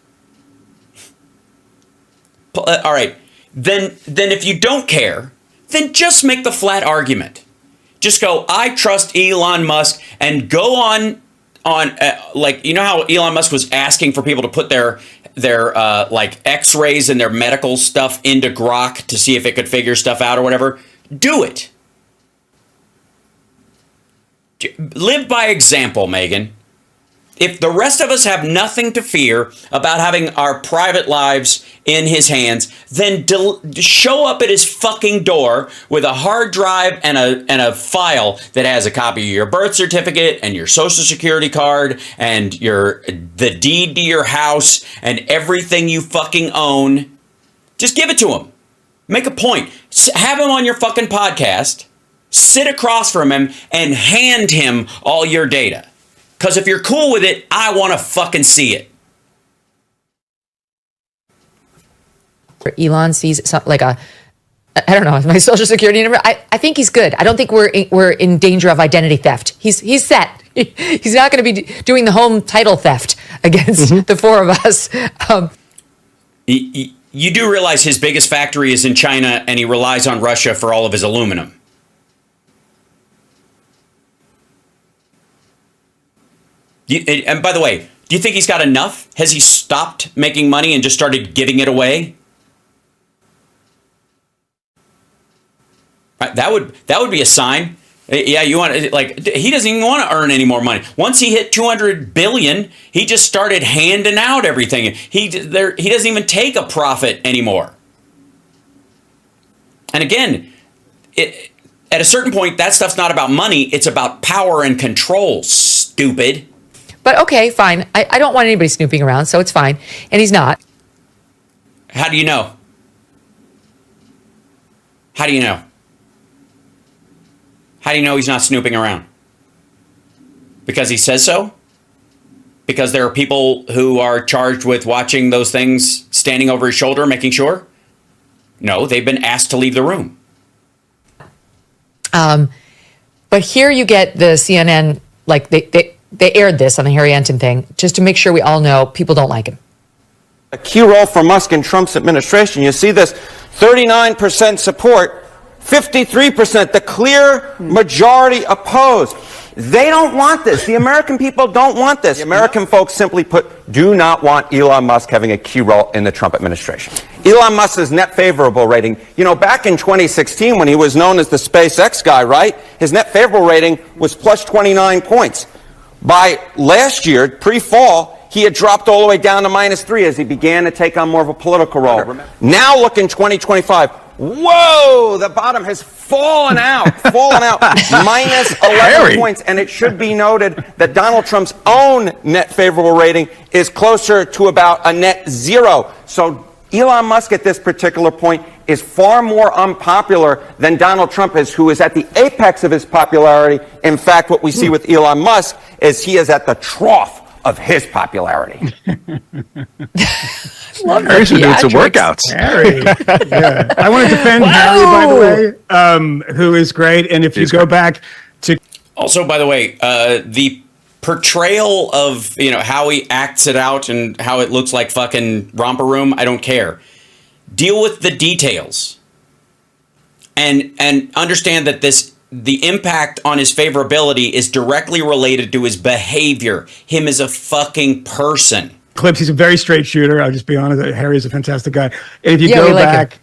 All right. Then if you don't care, then just make the flat argument. Just go, I trust Elon Musk, and go on like, you know how Elon Musk was asking for people to put their like x-rays and their medical stuff into Grok to see if it could figure stuff out or whatever? Do it. Live by example, Megyn. If the rest of us have nothing to fear about having our private lives in his hands, then show up at his fucking door with a hard drive and a file that has a copy of your birth certificate and your social security card and the deed to your house and everything you fucking own. Just give it to him. Make a point. Have him on your fucking podcast. Sit across from him and hand him all your data. Because if you're cool with it, I want to fucking see it. Elon sees like I don't know, my social security number. I think he's good. I don't think we're in danger of identity theft. He's set. He's not going to be doing the home title theft against the four of us. You do realize his biggest factory is in China, and he relies on Russia for all of his aluminum. And by the way, do you think he's got enough? Has he stopped making money and just started giving it away? Right, that would be a sign. Yeah, you want, like, he doesn't even want to earn any more money. Once he hit 200 billion, he just started handing out everything. He doesn't even take a profit anymore. And again, at a certain point, that stuff's not about money. It's about power and control. Stupid. But okay, fine. I don't want anybody snooping around, so it's fine. And he's not. How do you know? How do you know? How do you know he's not snooping around? Because he says so? Because there are people who are charged with watching those things, standing over his shoulder, making sure? No, they've been asked to leave the room. But here you get the CNN, like they aired this on the Harry Enten thing, just to make sure we all know people don't like him. A key role for Musk and Trump's administration. You see this 39% support, 53%, the clear majority opposed. They don't want this. The American people don't want this. The American folks, simply put, do not want Elon Musk having a key role in the Trump administration. Elon Musk's net favorable rating, you know, back in 2016 when he was known as the SpaceX guy, right? His net favorable rating was plus 29 points. By last year, pre-fall, he had dropped all the way down to -3 as he began to take on more of a political role. Now look in 2025. Whoa, the bottom has fallen out, minus 11 points. And it should be noted that Donald Trump's own net favorable rating is closer to about a net 0. So Elon Musk at this particular point is far more unpopular than Donald Trump is, who is at the apex of his popularity. In fact, what we see with Elon Musk is he is at the trough of his popularity. Harry should do some workouts. Harry. Yeah. I want to defend Harry, by the way, who is great. And if you go back to... Also, by the way, the portrayal of, you know, how he acts it out and how it looks like fucking romper room, I don't care. Deal with the details. And understand that the impact on his favorability is directly related to his behavior. Him as a fucking person. Clips, he's a very straight shooter. I'll just be honest. Harry's a fantastic guy. And if you go back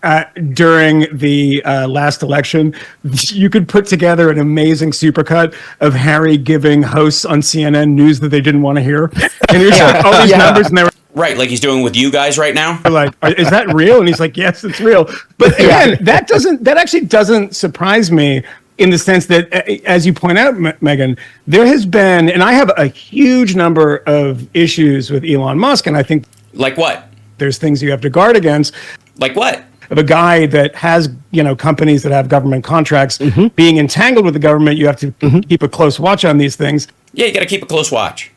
during the last election, you could put together an amazing supercut of Harry giving hosts on CNN news that they didn't want to hear. And he's like, all these numbers, and they were right, like he's doing with you guys right now. Like, is that real? And he's like, yes, it's real. But again, that actually doesn't surprise me. In the sense that, as you point out, Megyn, there has been, and I have a huge number of issues with Elon Musk, and I think... Like what? There's things you have to guard against. Like what? of a guy that has, companies that have government contracts being entangled with the government. You have to keep a close watch on these things. Yeah, you got to keep a close watch.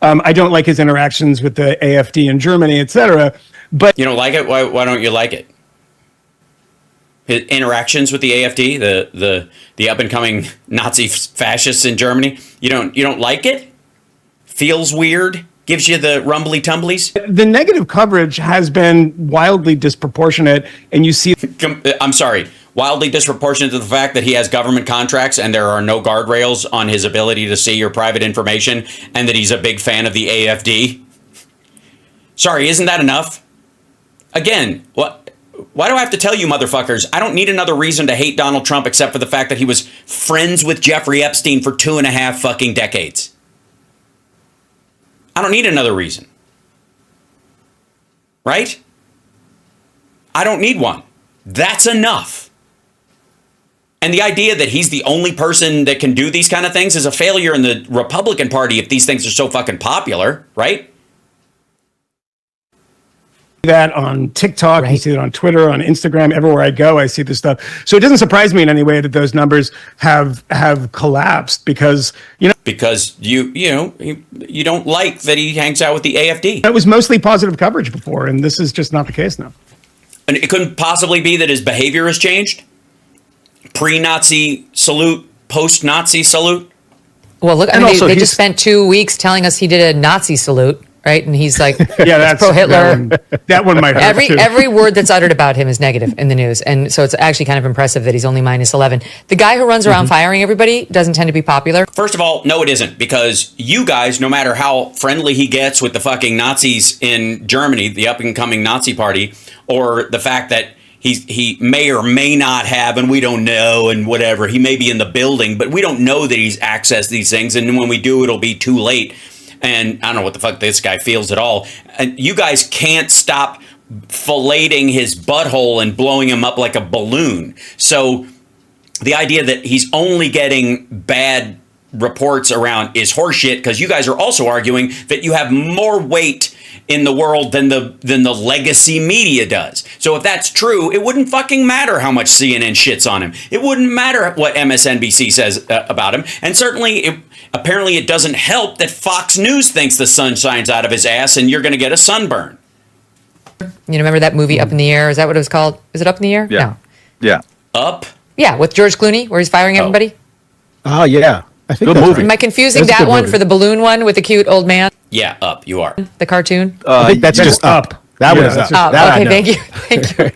I don't like his interactions with the AfD in Germany, etc. But you don't like it? Why don't you like it? His interactions with the AfD, the up and coming Nazi fascists in Germany. You don't like it? Feels weird? Gives you the rumbly tumblies? The negative coverage has been wildly disproportionate, and you see. I'm sorry, wildly disproportionate to the fact that he has government contracts and there are no guardrails on his ability to see your private information, and that he's a big fan of the AfD. Sorry, isn't that enough? Again, why do I have to tell you motherfuckers? I don't need another reason to hate Donald Trump except for the fact that he was friends with Jeffrey Epstein for 2.5 fucking decades. I don't need another reason. Right? I don't need one. That's enough. And the idea that he's the only person that can do these kind of things is a failure in the Republican Party if these things are so fucking popular, right? That on TikTok, you see it on Twitter, on Instagram, everywhere I go, I see this stuff. So it doesn't surprise me in any way that those numbers have collapsed because you don't like that he hangs out with the AfD. It was mostly positive coverage before, and this is just not the case now. And it couldn't possibly be that his behavior has changed? Pre-Nazi salute, post-Nazi salute? Well, look, they just spent 2 weeks telling us he did a Nazi salute. Right, and he's like, yeah, that's pro-Hitler. That one might hurt too. Every word that's uttered about him is negative in the news, and so it's actually kind of impressive that he's only -11. The guy who runs around firing everybody doesn't tend to be popular. First of all, no, it isn't, because you guys, no matter how friendly he gets with the fucking Nazis in Germany, the up and coming Nazi party, or the fact that he may or may not have, and we don't know, and whatever, he may be in the building, but we don't know that he's accessed these things, and when we do, it'll be too late. And I don't know what the fuck this guy feels at all. And you guys can't stop filleting his butthole and blowing him up like a balloon. So the idea that he's only getting bad reports around is horseshit, because you guys are also arguing that you have more weight in the world than the legacy media does. So if that's true, it wouldn't fucking matter how much CNN shits on him. It wouldn't matter what MSNBC says about him. And certainly, apparently it doesn't help that Fox News thinks the sun shines out of his ass and you're going to get a sunburn. Remember that movie Up in the Air? Is that what it was called? Is it Up in the Air? Yeah. No. Yeah. Up? Yeah, with George Clooney, where he's firing everybody. Oh, yeah. I think Good that's movie. right. Am I confusing That's a that good one movie. for the balloon one with the cute old man? Yeah, Up, you are. The cartoon? I think that's just up. That Yeah, was that's up. just- That I okay, know. thank you. Thank you.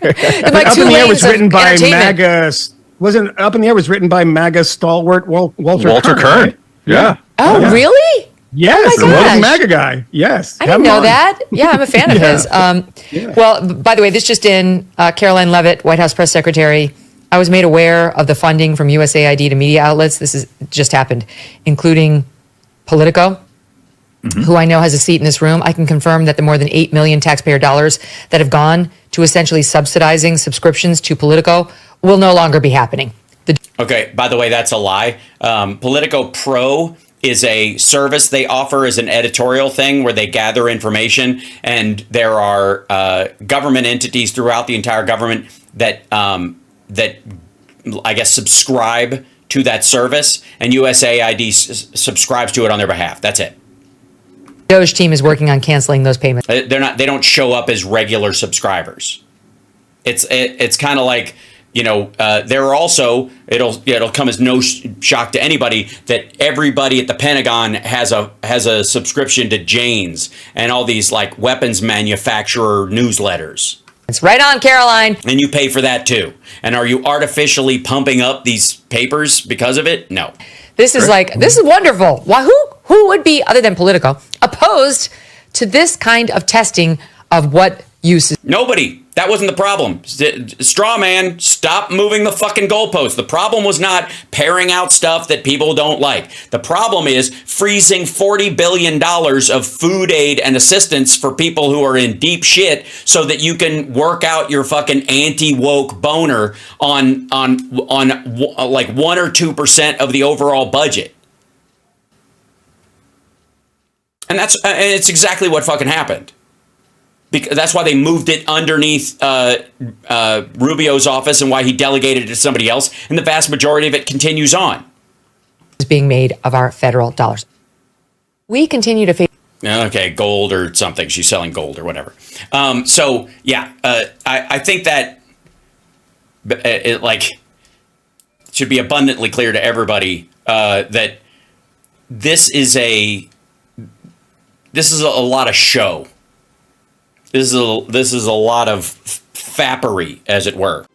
My Up two in the Air lanes was of written by entertainment. MAGA. Wasn't Up in the Air was written by MAGA stalwart Walter Kern. right? Yeah. Oh, Yeah. really? Yes, Oh my the gosh. MAGA guy. Yes, I have didn't him know on. that. Yeah, I'm a fan of Yeah. his. Well, by the way, this just in, Caroline Leavitt, White House press secretary, I was made aware of the funding from USAID to media outlets. This is just happened, including Politico, who I know has a seat in this room. I can confirm that the more than 8 million taxpayer dollars that have gone to essentially subsidizing subscriptions to Politico will no longer be happening. Okay, by the way, that's a lie. Politico Pro is a service they offer as an editorial thing where they gather information, and there are government entities throughout the entire government that that I guess subscribe to that service, and USAID subscribes to it on their behalf. That's it. Doge team is working on canceling those payments. They're not. They don't show up as regular subscribers. It's kind of like, there are also, it'll come as no shock to anybody that everybody at the Pentagon has a subscription to Jane's and all these like weapons manufacturer newsletters. It's right on, Caroline. And you pay for that too. And are you artificially pumping up these papers because of it? No. This is this is wonderful. Why, who would be, other than Politico, opposed to this kind of testing of what uses? Nobody. That wasn't the problem. Straw man, stop moving the fucking goalpost. The problem was not pairing out stuff that people don't like. The problem is freezing $40 billion of food aid and assistance for people who are in deep shit so that you can work out your fucking anti-woke boner on like 1 or 2% of the overall budget. And it's exactly what fucking happened. Because that's why they moved it underneath Rubio's office and why he delegated it to somebody else. And the vast majority of it continues on. Is being made of our federal dollars. We continue to face. Okay, gold or something. She's selling gold or whatever. So yeah, I think that it like should be abundantly clear to everybody that this is a lot of show. This is a lot of fappery, as it were.